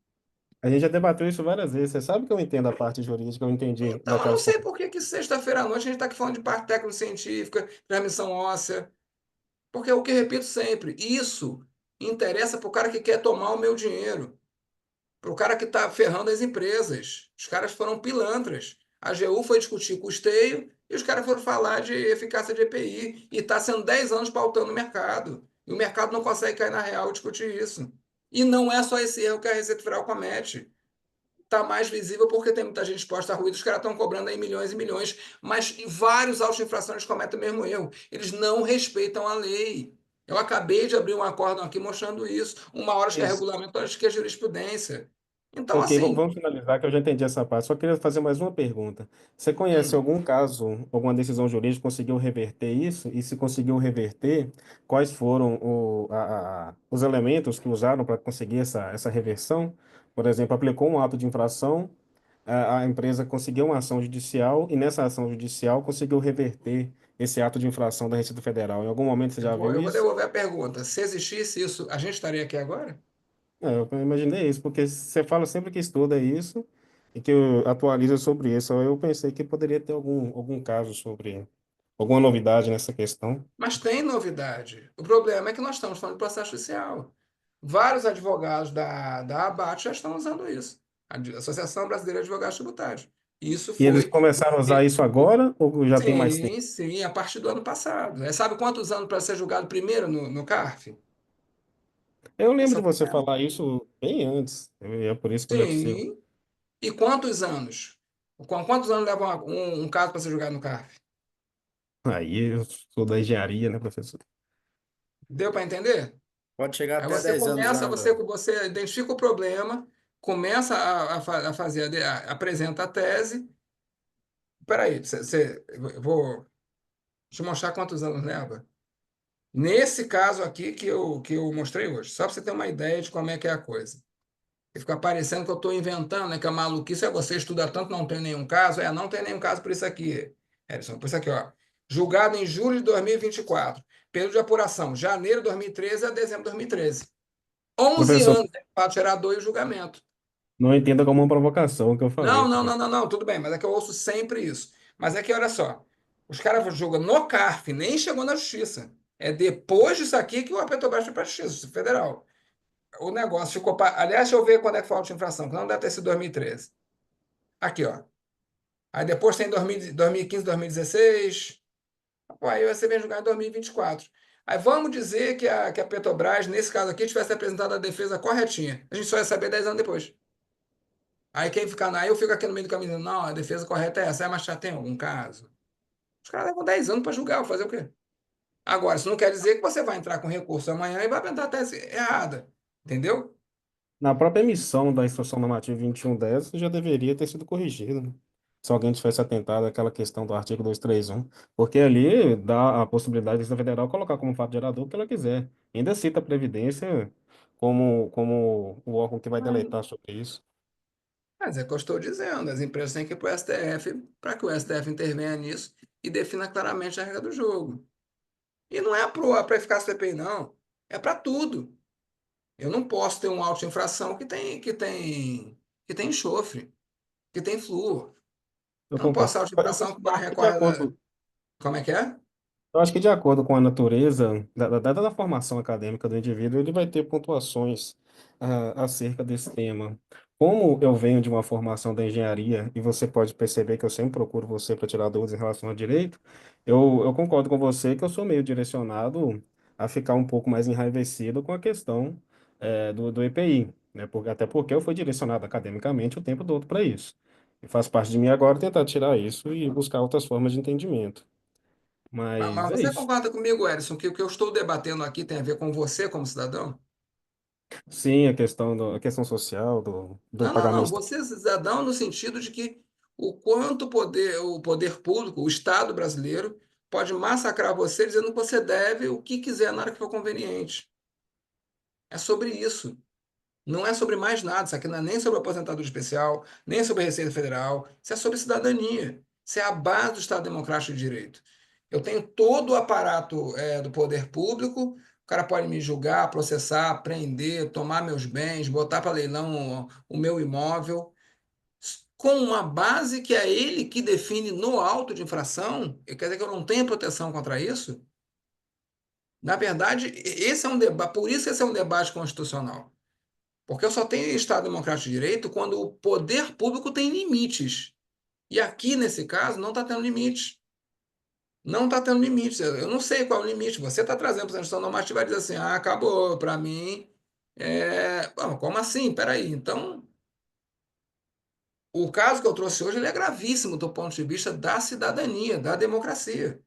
A gente já debateu isso várias vezes. Você sabe que eu entendo a parte jurídica, eu entendi Então, eu daquela não sei forma. por que sexta-feira à noite a gente está aqui falando de parte técnico-científica, transmissão óssea. Porque é o que eu repito sempre: isso interessa para o cara que quer tomar o meu dinheiro, para o cara que está ferrando as empresas. Os caras foram pilantras. A AGU foi discutir custeio e os caras foram falar de eficácia de EPI. E está sendo 10 anos pautando o mercado. E o mercado não consegue cair na real e discutir isso. E não é só esse erro que a Receita Federal comete. Está mais visível porque tem muita gente exposta a ruído, os caras estão cobrando aí milhões e milhões, mas vários autos de infrações cometem o mesmo erro. Eles não respeitam a lei. Eu acabei de abrir um acórdão aqui mostrando isso. Uma hora que é Isso. regulamento, outra que é jurisprudência. Então, Ok, assim, vamos finalizar, que eu já entendi essa parte. Só queria fazer mais uma pergunta. Você conhece hum, algum caso, alguma decisão jurídica que conseguiu reverter isso? E se conseguiu reverter, quais foram os elementos que usaram para conseguir essa reversão? Por exemplo, aplicou um ato de infração, a empresa conseguiu uma ação judicial e nessa ação judicial conseguiu reverter esse ato de infração da Receita Federal. Em algum momento você já viu eu vou isso? devolver a pergunta. Se existisse isso, a gente estaria aqui agora? Eu imaginei isso, porque você fala sempre que estuda isso e que atualiza sobre isso. Eu pensei que poderia ter algum caso sobre alguma novidade nessa questão. Mas tem novidade. O problema é que nós estamos falando de processo judicial. Vários advogados da ABAT já estão usando isso. A Associação Brasileira de Advogados Tributários. Isso E eles foi. começaram a usar isso agora ou já tem mais tempo? Sim, sim, a partir do ano passado. Sabe quantos anos para ser julgado primeiro no CARF? Eu lembro Esse é de o você problema. falar isso bem antes. É por isso que eu já sei. Sim. E quantos anos? Com quantos anos leva um caso para ser julgado no CARF? Aí eu sou da engenharia, né, professor? Deu para entender? Pode chegar Aí até você 10 anos começa, ainda. você identifica o problema, começa a fazer, apresenta a tese. Peraí, eu vou te mostrar quantos anos leva. Nesse caso aqui que eu mostrei hoje, só para você ter uma ideia de como é que é a coisa. E fica parecendo que eu estou inventando, né? Que a maluquice é você estudar tanto, não tem nenhum caso. Não tem nenhum caso por isso aqui, Edson. Por isso aqui, ó. Julgado em julho de 2024. Período de apuração, janeiro de 2013 a dezembro de 2013. 11 Professor, anos, fato gerador e o julgamento. não entenda como uma provocação o que eu falei, Não, não, professor. não, não, não, tudo bem, mas é que eu ouço sempre isso. Mas é que, olha só, os caras julgam no CARF, nem chegou na justiça. É depois disso aqui que o Petrobras foi para a Justiça Federal. O negócio ficou. Aliás, deixa eu ver quando é que foi a última infração, que não deve ter sido 2013. Aqui, ó. Aí depois tem 2015, 2016. Pô, aí você vem julgar em 2024. Aí vamos dizer que a Petrobras, nesse caso aqui, tivesse apresentado a defesa corretinha. A gente só ia saber 10 anos depois. Aí quem fica aí eu fico aqui no meio do caminho dizendo, não, a defesa correta é essa. Mas já tem algum caso? Os caras levam 10 anos para julgar, vou fazer o quê? Agora, isso não quer dizer que você vai entrar com recurso amanhã e vai apresentar a tese errada. Entendeu? Na própria emissão da Instrução Normativa 2110 já deveria ter sido corrigido, né? Se alguém tivesse atentado àquela questão do artigo 231, porque ali dá a possibilidade da Justiça Federal colocar como fato gerador o que ela quiser. Ainda cita a Previdência como o órgão que vai deletar sobre isso. Mas é o que eu estou dizendo. As empresas têm que ir para o STF para que o STF intervenha nisso e defina claramente a regra do jogo. E não é para eficácia do CPI, não. É para tudo. Eu não posso ter uma auto-infração que tem enxofre, que tem flúor. Eu Eu não posso concordo. ter auto-infração que o cara De recorre acordo, Como é que é? Eu acho que de acordo com a natureza, da formação acadêmica do indivíduo, ele vai ter pontuações acerca desse tema. Como eu venho de uma formação da engenharia, e você pode perceber que eu sempre procuro você para tirar dúvidas em relação ao direito, eu concordo com você que eu sou meio direcionado a ficar um pouco mais enraivecido com a questão do EPI, né? Até porque eu fui direcionado academicamente o tempo todo para isso. E faz parte de mim agora tentar tirar isso e buscar outras formas de entendimento. Mas Mas é você isso. concorda comigo, Edson, que o que eu estou debatendo aqui tem a ver com você como cidadão? Sim, a questão social do Não, não, não. pagamento. Você é cidadão no sentido de que o quanto o poder público, o Estado brasileiro, pode massacrar você dizendo que você deve o que quiser na hora que for conveniente. É sobre isso. Não é sobre mais nada. Isso aqui não é nem sobre aposentadoria especial, nem sobre Receita Federal. Isso é sobre cidadania. Isso é a base do Estado Democrático de Direito. Eu tenho todo o aparato do poder público. O cara pode me julgar, processar, prender, tomar meus bens, botar para leilão o meu imóvel, com uma base que é ele que define no auto de infração. Quer dizer que eu não tenho proteção contra isso? Na verdade, esse é um debate, por isso esse é um debate constitucional. Porque eu só tenho Estado Democrático de Direito quando o poder público tem limites. E aqui, nesse caso, não está tendo limite. Não está tendo limite. Eu não sei qual é o limite. Você está trazendo para a Constituição Normativa e vai dizer assim: acabou, para mim. Bom, como assim? Peraí. Então, o caso que eu trouxe hoje ele é gravíssimo do ponto de vista da cidadania, da democracia.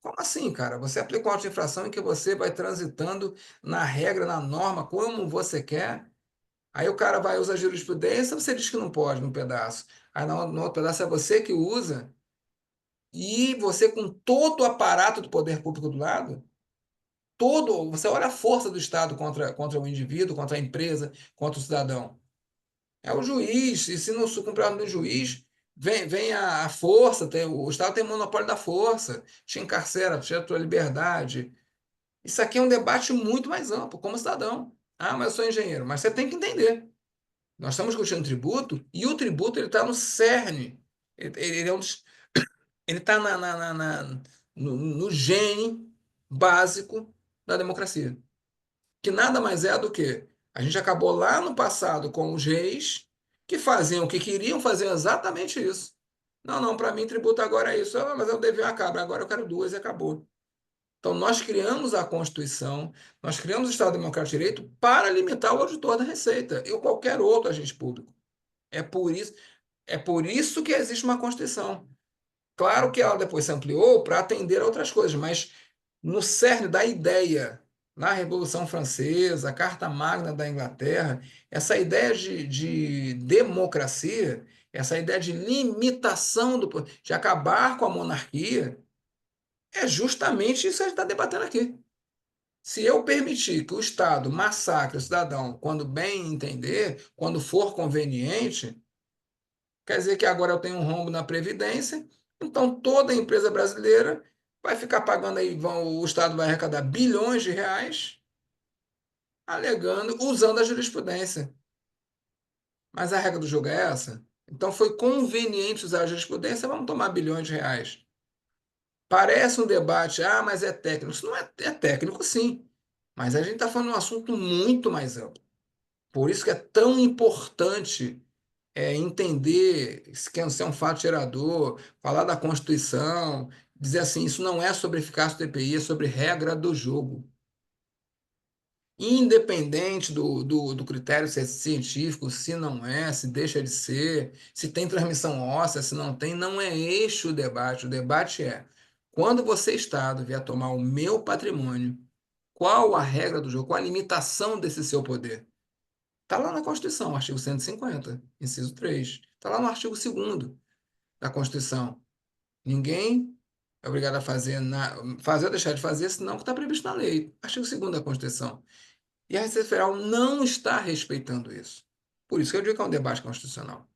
Como assim, cara? Você aplica uma auto-infração em que você vai transitando na regra, na norma, como você quer. Aí o cara vai usar jurisprudência, você diz que não pode num pedaço. Aí no outro pedaço é você que usa, e você com todo o aparato do poder público do lado, você olha a força do Estado contra o indivíduo, contra a empresa, contra o cidadão. É o juiz, e se não cumprir a ordem do juiz, vem a força, o Estado tem monopólio da força, te encarcera, tira a tua liberdade. Isso aqui é um debate muito mais amplo, como cidadão. Ah, mas eu sou engenheiro, mas você tem que entender. Nós estamos discutindo tributo e o tributo ele está no cerne. Ele é ele está no gene básico da democracia, que nada mais é do que a gente acabou lá no passado com os reis que faziam o que queriam, fazer exatamente isso. Não, não, para mim tributo agora é isso. Mas eu devia uma cabra, agora eu quero duas e acabou. Então nós criamos a Constituição, nós criamos o Estado Democrático de Direito para limitar o auditor da Receita e qualquer outro agente público. É por isso. É por isso que existe uma Constituição. Claro que ela depois se ampliou para atender a outras coisas, mas no cerne da ideia, na Revolução Francesa, a Carta Magna da Inglaterra, essa ideia de democracia, essa ideia de limitação de acabar com a monarquia, é justamente isso que a gente está debatendo aqui. Se eu permitir que o Estado massacre o cidadão quando bem entender, quando for conveniente, quer dizer que agora eu tenho um rombo na Previdência, então toda empresa brasileira vai ficar pagando aí, o Estado vai arrecadar bilhões de reais, alegando, usando a jurisprudência. Mas a regra do jogo é essa? Então foi conveniente usar a jurisprudência, vamos tomar bilhões de reais. Parece um debate, mas é técnico. Isso não é técnico, sim. Mas a gente está falando de um assunto muito mais amplo. Por isso que é tão importante entender que é um fato gerador, falar da Constituição, dizer assim, isso não é sobre eficácia do EPI, é sobre regra do jogo. Independente do critério se é científico, se não é, se deixa de ser, se tem transmissão óssea, se não tem, não é este o debate. O debate é, quando você, Estado, vier tomar o meu patrimônio, qual a regra do jogo, qual a limitação desse seu poder? Está lá na Constituição, artigo 150, inciso 3. Está lá no artigo 2º da Constituição. Ninguém é obrigado a fazer ou deixar de fazer, senão que está previsto na lei. Artigo 2º da Constituição. E a Receita Federal não está respeitando isso. Por isso que eu digo que é um debate constitucional.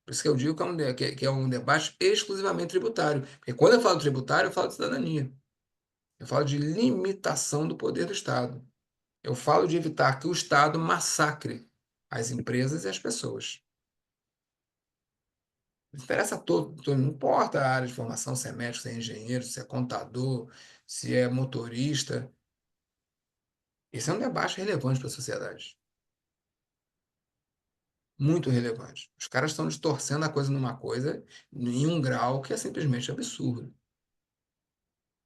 Por isso que eu digo que que é um debate exclusivamente tributário. Porque quando eu falo tributário, eu falo de cidadania. Eu falo de limitação do poder do Estado. Eu falo de evitar que o Estado massacre as empresas e as pessoas. Não interessa não importa a área de formação, se é médico, se é engenheiro, se é contador, se é motorista. Esse é um debate relevante para a sociedade. Muito relevante. Os caras estão distorcendo a coisa numa coisa em um grau que é simplesmente absurdo.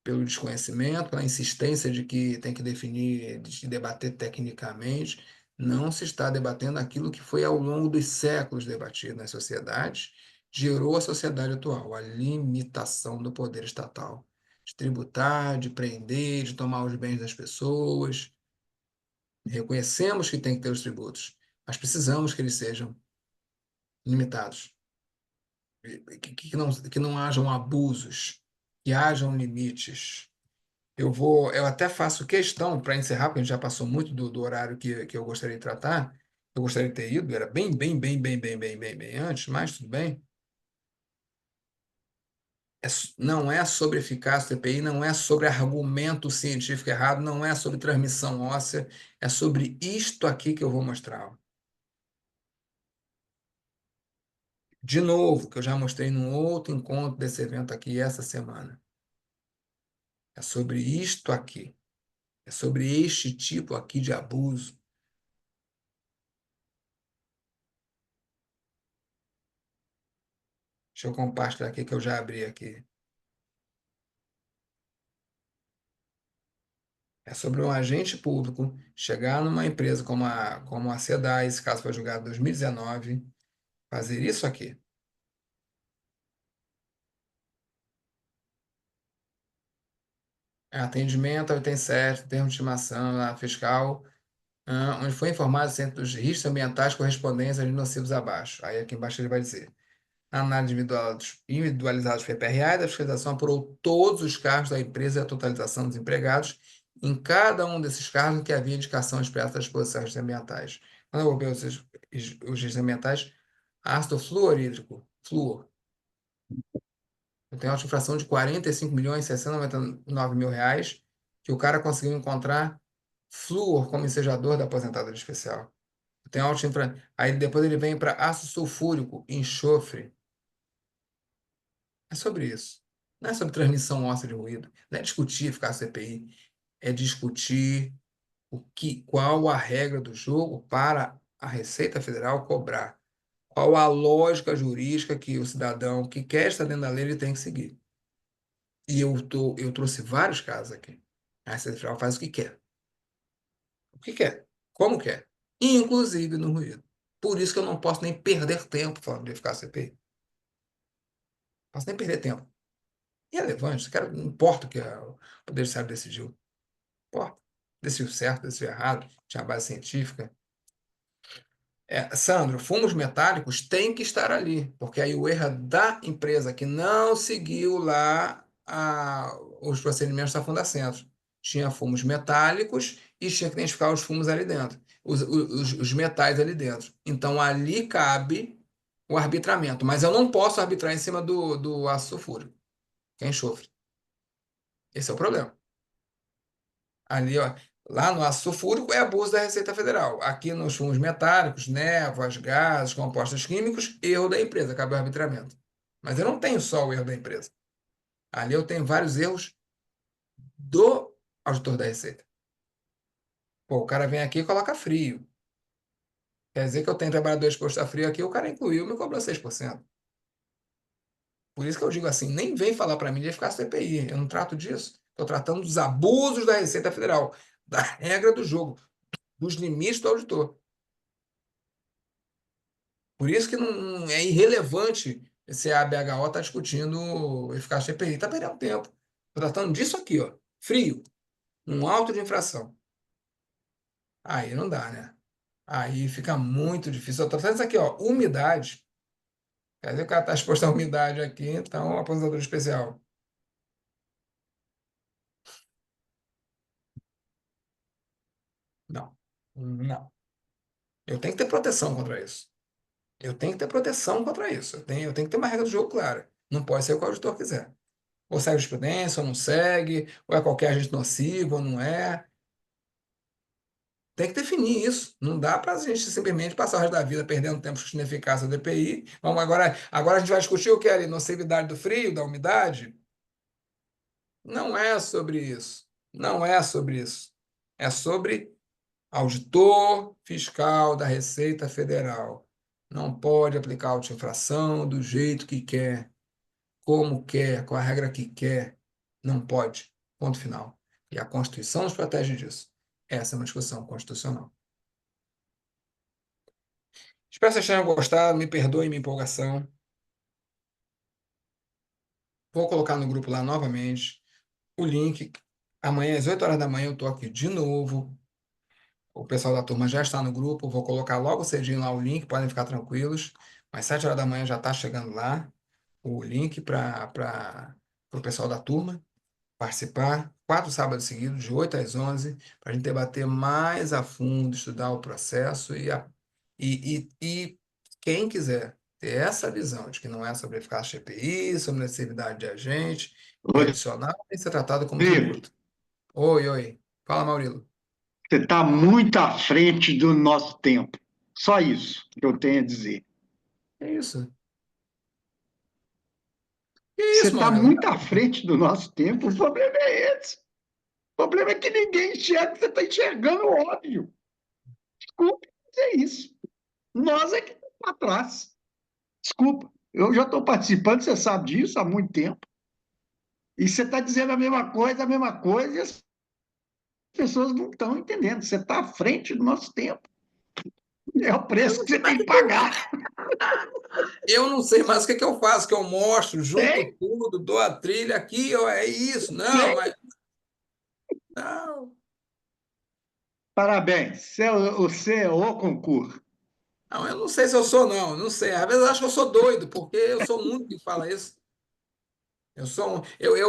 Pelo desconhecimento, pela insistência de que tem que definir, de debater tecnicamente, não se está debatendo aquilo que foi ao longo dos séculos debatido nas sociedades, gerou a sociedade atual, a limitação do poder estatal, de tributar, de prender, de tomar os bens das pessoas. Reconhecemos que tem que ter os tributos, mas precisamos que eles sejam limitados, que não hajam abusos, que hajam limites. Eu até faço questão, para encerrar, porque a gente já passou muito do horário que eu gostaria de tratar. Eu gostaria de ter ido, era bem antes, mas tudo bem. Não é sobre eficácia do EPI, não é sobre argumento científico errado, não é sobre transmissão óssea, é sobre isto aqui que eu vou mostrar. De novo, que eu já mostrei num outro encontro desse evento aqui essa semana. É sobre isto aqui. É sobre este tipo aqui de abuso. Deixa eu compartilhar aqui que eu já abri aqui. É sobre um agente público chegar numa empresa como a SEDAI, esse caso foi julgado em 2019, fazer isso aqui. Atendimento ao item certo, termo de estimação, fiscal, onde foi informado o centro dos riscos ambientais correspondentes aos nocivos abaixo. Aí aqui embaixo ele vai dizer. Na análise individualizada dos PPRA, a fiscalização apurou todos os cargos da empresa e a totalização dos empregados em cada um desses cargos em que havia indicação expressa das posições ambientais. Quando eu vou ver os riscos ambientais, ácido fluorídrico, flúor. Eu tenho uma infração de 45.699.000 reais que o cara conseguiu encontrar flúor como ensejador da aposentadoria especial. Eu tenho Aí depois ele vem para ácido sulfúrico, enxofre. É sobre isso. Não é sobre transmissão óssea de ruído. Não é discutir eficácia do EPI. É discutir qual a regra do jogo para a Receita Federal cobrar. Qual a lógica jurídica que o cidadão que quer estar dentro da lei ele tem que seguir. E eu trouxe vários casos aqui. A Receita Federal faz o que quer. O que quer. Como quer. Inclusive no ruído. Por isso que eu não posso nem perder tempo falando de eficácia da CPI. Não posso nem perder tempo. Irrelevante, não importa o que o Poder Judiciário decidiu. Não importa. Decidiu certo, decidiu errado, tinha base científica. Sandro, fumos metálicos têm que estar ali, porque aí o erro é da empresa que não seguiu lá os procedimentos da Fundacentro. Tinha fumos metálicos e tinha que identificar os fumos ali dentro, os metais ali dentro. Então ali cabe o arbitramento, mas eu não posso arbitrar em cima do ácido sulfúrico, que é enxofre. Esse é o problema. Ali, ó, lá no ácido sulfúrico é abuso da Receita Federal. Aqui nos fumos metálicos, névoas, gases, compostos químicos, erro da empresa, cabe o arbitramento. Mas eu não tenho só o erro da empresa. Ali eu tenho vários erros do auditor da Receita. Pô, o cara vem aqui e coloca frio. Quer dizer que eu tenho trabalhador exposto a frio aqui, o cara incluiu, me cobrou 6%. Por isso que eu digo assim, nem vem falar para mim de eficácia CPI. Eu não trato disso. Estou tratando dos abusos da Receita Federal, da regra do jogo, dos limites do auditor. Por isso que não é irrelevante se a ABHO está discutindo eficácia CPI. Está perdendo tempo. Estou tratando disso aqui, ó. Frio. Um auto de infração. Aí não dá, né? Aí fica muito difícil. Eu estou tratando isso aqui, ó. Umidade. Quer dizer que o cara está exposto à umidade aqui, então aposentadoria especial. Não. Não. Eu tenho que ter proteção contra isso. Eu tenho que ter proteção contra isso. Eu tenho que ter uma regra do jogo clara. Não pode ser o que o auditor quiser. Ou segue jurisprudência, ou não segue, ou é qualquer agente nocivo, ou não é. Tem que definir isso. Não dá para a gente simplesmente passar o resto da vida perdendo tempo discutindo a eficácia do EPI. Vamos agora a gente vai discutir o que ali? Nocividade do frio, da umidade? Não é sobre isso. Não é sobre isso. É sobre auditor fiscal da Receita Federal. Não pode aplicar auto-infração do jeito que quer, como quer, com a regra que quer. Não pode. Ponto final. E a Constituição nos protege disso. Essa é uma discussão constitucional. Espero que vocês tenham gostado. Me perdoem minha empolgação. Vou colocar no grupo lá novamente o link. Amanhã, às 8 horas da manhã, eu estou aqui de novo. O pessoal da turma já está no grupo. Vou colocar logo cedinho lá o link, podem ficar tranquilos. Mas 7 horas da manhã já está chegando lá o link para o pessoal da turma participar. 4 sábados seguidos, de 8 às 11, para a gente debater mais a fundo, estudar o processo e quem quiser ter essa visão de que não é sobre eficácia GPI, sobre necessidade de agente e adicional, tem que ser tratado como Rodrigo, tributo. Oi, oi. Fala, Maurilo. você está muito à frente do nosso tempo. Só isso que eu tenho a dizer. É isso. Que Você isso, está Maurilo? muito à frente do nosso tempo. O problema é esse. O problema é que ninguém enxerga, você está enxergando o óbvio. Desculpa, mas é isso. Nós é que estamos para trás. Desculpa, eu já estou participando, você sabe disso há muito tempo. E você está dizendo a mesma coisa, e as pessoas não estão entendendo. Você está à frente do nosso tempo. É o Eu preço não que sei você mais tem o que que que eu... pagar. Eu não sei mais o que que eu faço, que eu mostro, junto Tem, tudo, dou a trilha aqui, ó, é isso. Não, tem. mas... Não. Parabéns, você é o concurso. Não, eu não sei se eu sou, não. Não sei. Às vezes eu acho que eu sou doido, porque eu sou o único que fala isso. Eu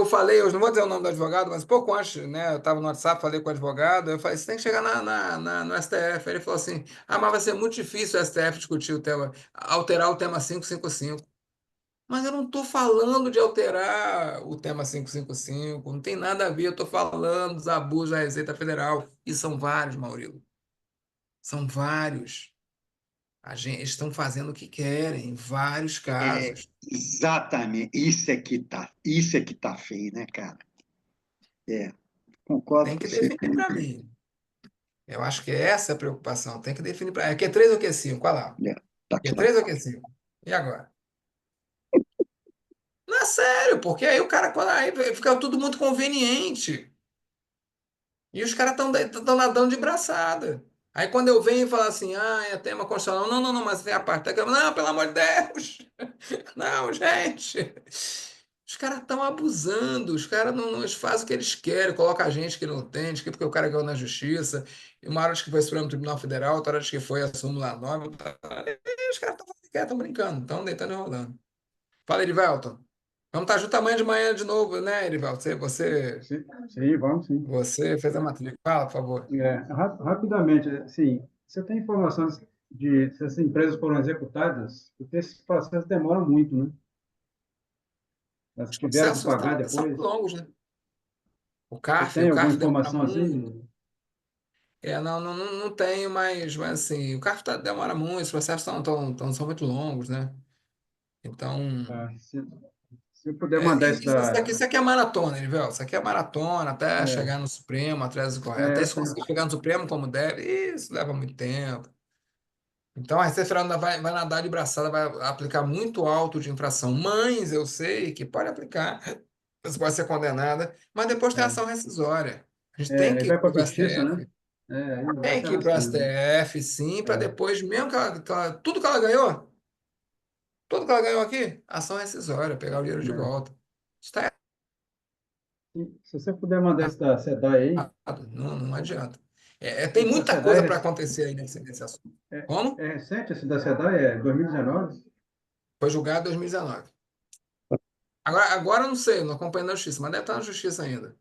falei, eu não vou dizer o nome do advogado, mas pouco antes, né? Eu estava no WhatsApp, falei com o advogado, eu falei, você tem que chegar no STF. Aí ele falou assim: ah, mas vai ser muito difícil o STF discutir o tema, alterar o tema 555. Mas eu não estou falando de alterar o tema 555, não tem nada a ver, eu estou falando dos abusos da Receita Federal. E são vários, Maurílio. São vários. Eles estão fazendo o que querem, em vários É, casos. exatamente, isso é que tá feio, né, cara? É, concordo Tem com que você. definir para mim. Eu acho que essa é a preocupação. Tem que definir para. É Q3 ou Q5? Qual lá? É, tá claro. Q3 ou Q5? E agora? Não é sério, porque aí o cara. Aí fica tudo muito conveniente. E os caras estão nadando de braçada. Aí quando eu venho e falo assim, é tema constitucional, não, não, não, mas tem a parte técnica, não, pelo amor de Deus, não, gente. Os caras estão abusando, os caras não eles fazem o que eles querem, colocam a gente que não tem, diz que porque o cara ganhou na justiça, e uma hora diz que foi Supremo Tribunal Federal, outra hora diz que foi a súmula 9, e os caras estão brincando, estão deitando e rolando. Fala, Erivelton. Vamos estar junto amanhã de manhã de novo, né, Erivelton? Sim, sim, vamos sim. Você fez a matrícula. Fala, por favor. Rapidamente, assim, você tem informações de se as empresas foram executadas? Porque esse processo demora muito, né? Elas Os tiveram que processos pagar são depois. longos, né? Você tem O alguma CARF demora informação muito. assim? Não tenho, mas assim, o CARF demora muito, os processos são muito longos, né? Então, Tá? Se eu puder mandar isso isso aqui é maratona, Nivel. Isso aqui é maratona até é, chegar no Supremo, até eu se sei. conseguir chegar no Supremo como deve, isso leva muito tempo. Então, a Receita Federal ainda vai nadar de braçada, vai aplicar muito alto de infração. Mas eu sei que pode aplicar, você pode ser condenada, mas depois tem É, ação rescisória. A gente tem aí que ir vai para para a o justiça, né? STF. Aí vai Tem se que ir para o arrastando. STF, sim, para É. depois, mesmo tudo que ela ganhou, tudo que ela ganhou aqui, ação rescisória, pegar o dinheiro de É. volta. Está Se você puder mandar isso da SEDAI aí, errado, não adianta. Tem esse da muita SEDAI coisa para acontecer aí nesse assunto. Como? é recente, esse da SEDAI é 2019? Foi julgado em 2019. Agora eu não sei, não acompanho na justiça, mas deve estar na justiça ainda.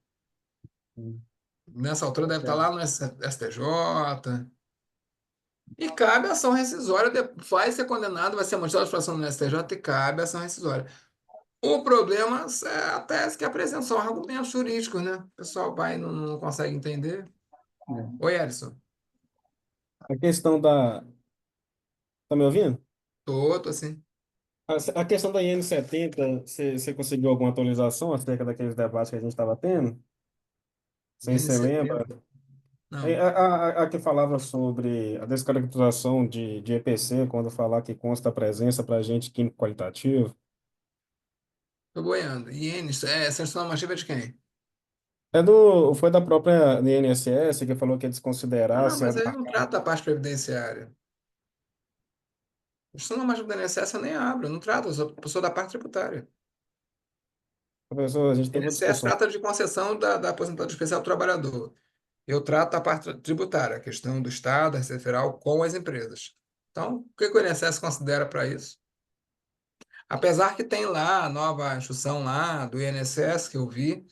Nessa altura Tá deve estar lá certo. no STJ. E cabe a ação rescisória, vai ser condenado, vai ser mostrado a situação no STJ e cabe a ação rescisória. O problema é a tese que apresenta são argumentos jurídicos, né? O pessoal vai e não consegue entender. É. Oi, Ellison. A questão da. Tá me ouvindo? Tô assim. A questão da IN70, você conseguiu alguma atualização acerca daqueles debates que a gente estava tendo? Não sei se você lembra. IN70? Não. A que falava sobre a descaracterização de EPC, quando falar que consta a presença para agente químico qualitativo. Tô boiando. Sanção normativa é de quem? Foi da própria INSS que falou que ia desconsiderar Ah, se mas era aí não trata da parte previdenciária. Sanção normativa da INSS eu nem abro, eu não trato, eu sou da parte tributária. professor, a gente A teve uma INSS discussão. trata de concessão da aposentadoria especial do trabalhador. Eu trato a parte tributária, a questão do Estado, da Receita Federal com as empresas. Então, o que o INSS considera para isso? Apesar que tem lá a nova instrução lá do INSS que eu vi,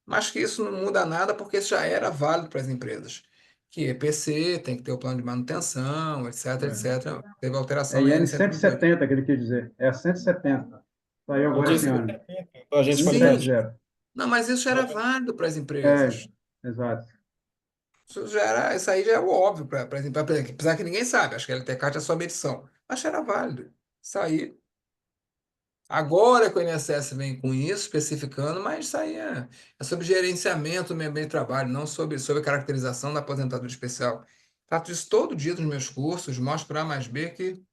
mas que isso não muda nada porque isso já era válido para as empresas. Que EPC tem que ter o plano de manutenção, etc, etc. Teve É alteração na IN IN 128. 170 que ele quer dizer. É a 170. Saiu Eu agora esse disse que ano. o agente qualitativo. 170. Não, mas isso já era válido para as É, empresas. exato. Isso aí já é o óbvio para as empresas, apesar que ninguém sabe, acho que a LTCAT é só medição. Mas já era válido. Isso aí. Agora que o INSS vem com isso, especificando, mas isso aí é sobre gerenciamento do meio ambiente de trabalho, não sobre caracterização da aposentadoria especial. Trato disso todo dia nos meus cursos, mostro para A mais B que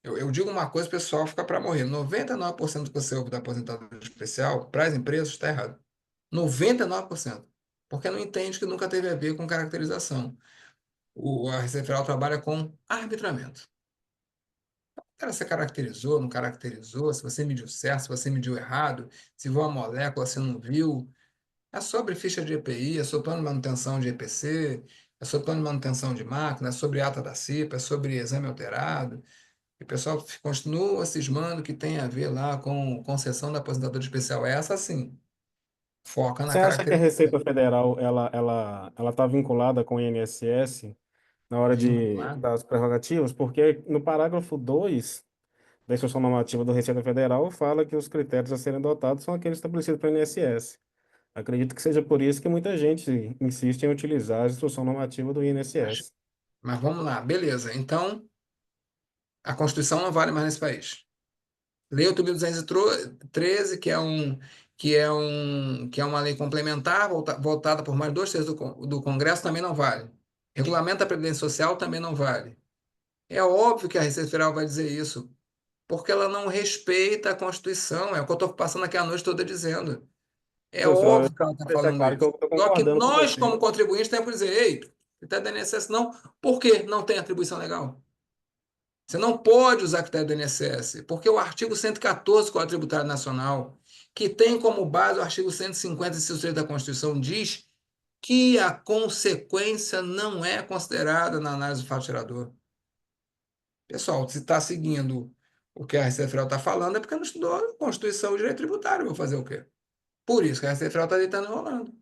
eu digo uma coisa, o pessoal fica para morrer. 99% do que você ouve da aposentadoria especial para as empresas está errado. 99%. Porque não entende que nunca teve a ver com caracterização. A Receita Federal trabalha com arbitramento. Cara, você caracterizou, não caracterizou, se você mediu certo, se você mediu errado, se viu uma molécula, se não viu. É sobre ficha de EPI, é sobre plano de manutenção de EPC, é sobre plano de manutenção de máquina, é sobre ata da CIPA, é sobre exame alterado. E o pessoal continua cismando que tem a ver lá com concessão da aposentadoria especial. Essa sim, foca na Você acha que a caracterização. Receita Federal ela está vinculada com o INSS na hora Vinculado. das prerrogativas? Porque no parágrafo 2 da Instrução Normativa do Receita Federal fala que os critérios a serem adotados são aqueles estabelecidos pelo INSS. Acredito que seja por isso que muita gente insiste em utilizar a Instrução Normativa do Mas, INSS. mas vamos lá, beleza. Então, a Constituição não vale mais nesse país. Lei 8.213, que é uma lei complementar, votada por mais de 2/3 do Congresso, também não vale. Regulamento da Previdência Social também não vale. É óbvio que a Receita Federal vai dizer isso, porque ela não respeita a Constituição, é o que eu estou passando aqui a noite toda dizendo. É Professor, óbvio que ela está deixar falando claro que eu isso. estou Só que concordando com nós, você. como contribuintes, temos que dizer, ei, Critério do INSS não. Por quê? Não tem atribuição legal. Você não pode usar critério do INSS, porque o artigo 114 do Código Tributário Nacional, que tem como base o artigo 150, inciso 3 da Constituição, diz que a consequência não é considerada na análise do fato gerador. Pessoal, se está seguindo o que a Receita Federal está falando, é porque não estudou Constituição e Direito Tributário. Vou fazer o quê? Por isso que a Receita Federal está deitando e rolando.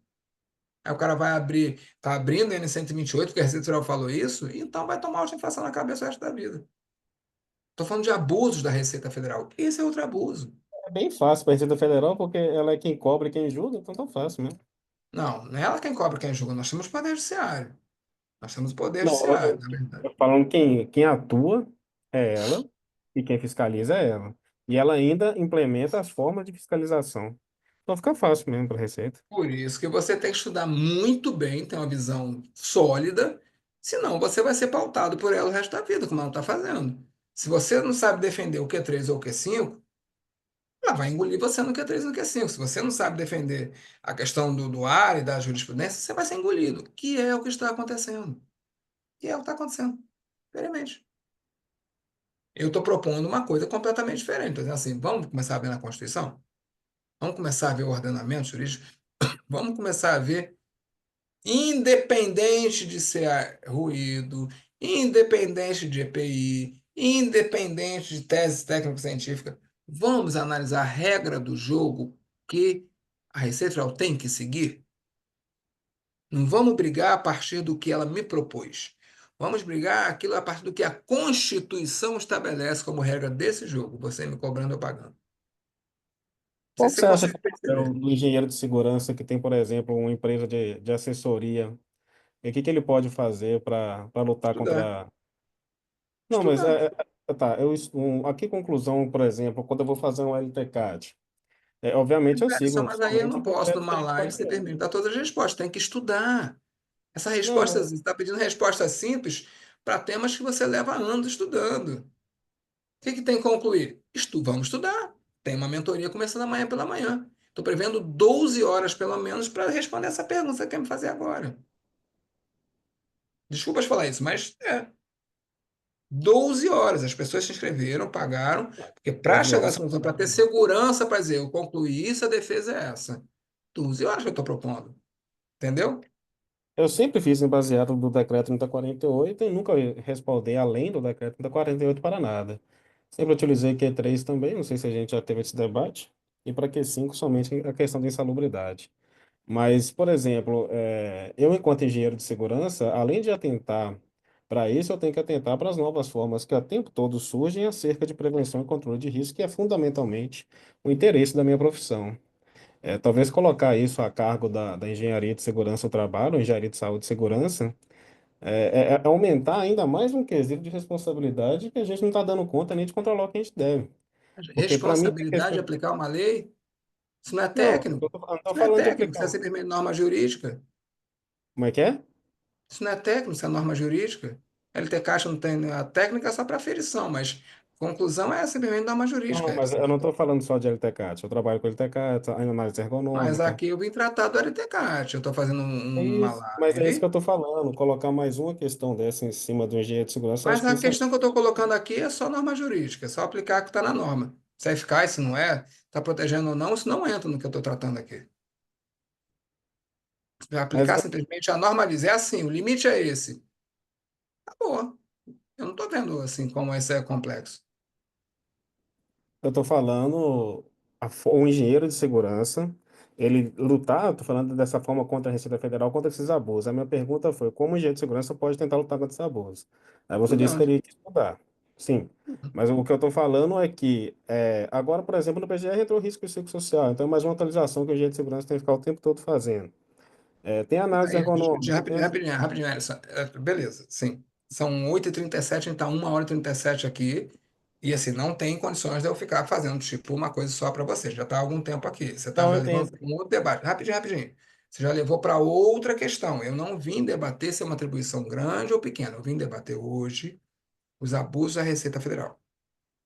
Aí o cara vai abrir, está abrindo N128, porque a Receita Federal falou isso, então vai tomar inflação na cabeça o resto da vida. Estou falando de abusos da Receita Federal. Esse é outro abuso. É bem fácil para a Receita Federal, porque ela é quem cobra e quem julga, então tá fácil mesmo. Não é ela quem cobra quem julga. Nós temos poder judiciário. Nós temos poder Não, judiciário, na verdade. eu falando quem atua é ela e quem fiscaliza é ela. E ela ainda implementa as formas de fiscalização. Então fica fácil mesmo para a Receita. Por isso que você tem que estudar muito bem, ter uma visão sólida, senão você vai ser pautado por ela o resto da vida, como ela está fazendo. Se você não sabe defender o Q3 ou o Q5, ela vai engolir você no Q3 e no Q5. Se você não sabe defender a questão do ar e da jurisprudência, você vai ser engolido, que é o que está acontecendo. Que é o que está acontecendo. Exatamente. Eu estou propondo uma coisa completamente diferente. Estou dizendo assim, vamos começar a ver na Constituição? Vamos começar a ver o ordenamento jurídico? Vamos começar a ver, independente de ser ruído, independente de EPI, independente de tese técnico-científica, vamos analisar a regra do jogo que a Receita Federal tem que seguir? Não vamos brigar a partir do que ela me propôs. Vamos brigar aquilo a partir do que a Constituição estabelece como regra desse jogo. Você me cobrando, eu pagando. Não sei Qual se que você você acha que consegue é o papel perceber. do engenheiro de segurança que tem, por exemplo, uma empresa de assessoria? E o que ele pode fazer para lutar Estudar. contra. Não, mas Estudar. tá. Aqui conclusão, por exemplo, quando eu vou fazer um LTCAD, obviamente eu sigo Mas aí eu somente não o posso, processo numa live, você 341. perguntar todas as respostas. Tem que estudar. Essa Não, resposta, não. você está pedindo respostas simples para temas que você leva anos estudando. O que que tem que concluir? Vamos estudar. Tem uma mentoria começando amanhã pela manhã. Estou prevendo 12 horas, pelo menos, para responder essa pergunta que você quer me fazer agora. Desculpa te falar isso, mas 12 horas. As pessoas se inscreveram, pagaram, porque para 12 chegar a horas. essa conclusão, para ter segurança para dizer, eu concluí isso, a defesa é essa. 12 horas que eu estou propondo. Entendeu? Eu sempre fiz em baseado do decreto 3048 e nunca respaldei além do decreto 3048 para nada. Sempre utilizei Q3 também, não sei se a gente já teve esse debate, e para Q5 somente a questão da insalubridade. Mas, por exemplo, eu, enquanto engenheiro de segurança, além de atentar para isso, eu tenho que atentar para as novas formas que a tempo todo surgem acerca de prevenção e controle de risco, que é fundamentalmente o interesse da minha profissão. Talvez colocar isso a cargo da engenharia de segurança do trabalho, engenharia de saúde e segurança, é aumentar ainda mais um quesito de responsabilidade que a gente não está dando conta nem de controlar o que a gente deve. Porque para mim, a Responsabilidade de questão. aplicar uma lei, isso não é Não, técnico. eu não Isso estou não é falando de técnico, aplicar. isso é simplesmente norma jurídica. Como é que é? Isso não é técnico, isso é norma jurídica. LT Caixa não tem a técnica só para aferição, mas conclusão é simplesmente norma jurídica, Não, mas Edson. eu não estou falando só de LTCAT. Eu trabalho com LTCAT, análise Mas ergonômica. aqui eu vim tratar do LTCAT. Eu estou fazendo uma Mas é isso que eu live, estou falando. Colocar mais uma questão dessa em cima do engenheiro de segurança, eu acho mas que a isso é. questão que eu estou colocando aqui é só norma jurídica, é só aplicar o que está na norma. Se é eficaz, se não é, está protegendo ou não, isso não entra no que eu estou tratando aqui. Se Mas aplicar simplesmente a norma diz, é assim, o limite é esse. Acabou. Eu não estou vendo assim como isso é complexo. eu estou falando o engenheiro de segurança, ele lutar, estou falando dessa forma contra a Receita Federal, contra esses abusos. A minha pergunta foi, como o engenheiro de segurança pode tentar lutar contra esses abusos? Aí você disse que Estudando. teria que estudar. Sim. Mas o que eu estou falando é que, agora, por exemplo, no PGR entrou risco psicossocial, então é mais uma atualização que o engenheiro de segurança tem que ficar o tempo todo fazendo. Tem análise Aí, ergonômica, tem rapidinho, rapidinho, Alisson. Beleza, sim. São 8h37, a gente está 1h37 aqui. E assim, não tem condições de eu ficar fazendo tipo uma coisa só para você. Já está há algum tempo aqui. Você está Não, já eu levando tenho. para um outro debate. Rapidinho, rapidinho. Você já levou para outra questão. Eu não vim debater se é uma atribuição grande ou pequena. Eu vim debater hoje os abusos da Receita Federal.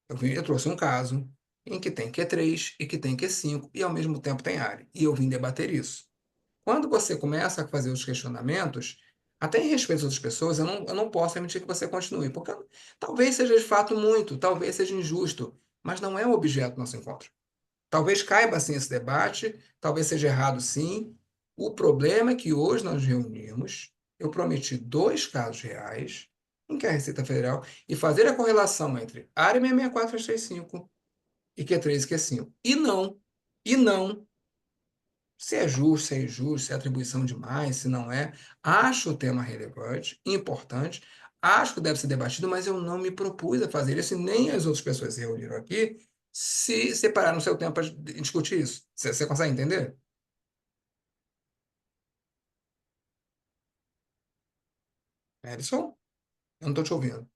Eu trouxe um caso em que tem Q3 e que tem Q5 e ao mesmo tempo tem área. E eu vim debater isso. Quando você começa a fazer os questionamentos, Até em respeito às outras pessoas, eu não posso permitir que você continue, porque talvez seja de fato muito, talvez seja injusto, mas não é o objeto do nosso encontro. Talvez caiba sim esse debate, talvez seja errado sim. O problema é que hoje nós reunimos, eu prometi 2 casos reais em que a Receita Federal e fazer a correlação entre área 66435 e Q3 e Q5. E não, se é justo, se é injusto, se é atribuição demais, se não é. Acho o tema relevante, importante, acho que deve ser debatido, mas eu não me propus a fazer isso e nem as outras pessoas que se reuniram aqui se separaram o seu tempo para discutir isso. Você consegue entender? Edson, eu não estou te ouvindo.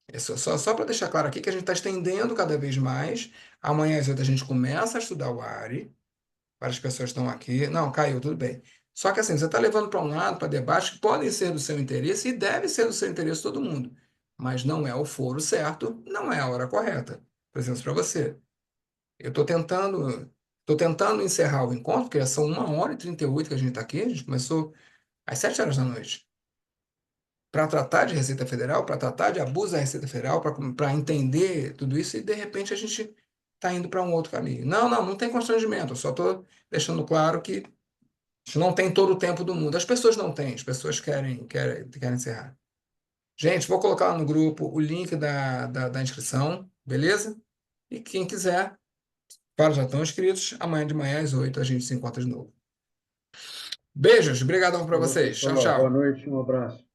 É só para deixar claro aqui que a gente está estendendo cada vez mais. Amanhã às 8 a gente começa a estudar o ARI. Várias pessoas estão aqui. Não, caiu, tudo bem. Só que assim, você está levando para um lado, para debates que podem ser do seu interesse e deve ser do seu interesse todo mundo. Mas não é o foro certo, não é a hora correta. Por exemplo, para você. Eu estou tentando encerrar o encontro, porque já são 1h38 que a gente está aqui. A gente começou às 7 horas da noite. Para tratar de Receita Federal, para tratar de abuso da Receita Federal, para entender tudo isso, e de repente a gente está indo para um outro caminho. Não tem constrangimento. Eu só estou deixando claro que a gente não tem todo o tempo do mundo. As pessoas não têm, as pessoas querem encerrar. Gente, vou colocar lá no grupo o link da inscrição, beleza? E quem quiser, para já estão inscritos, amanhã de manhã às 8 a gente se encontra de novo. Beijos, obrigadão para Falou, vocês. Tchau, pessoal. Boa tchau. noite, um abraço.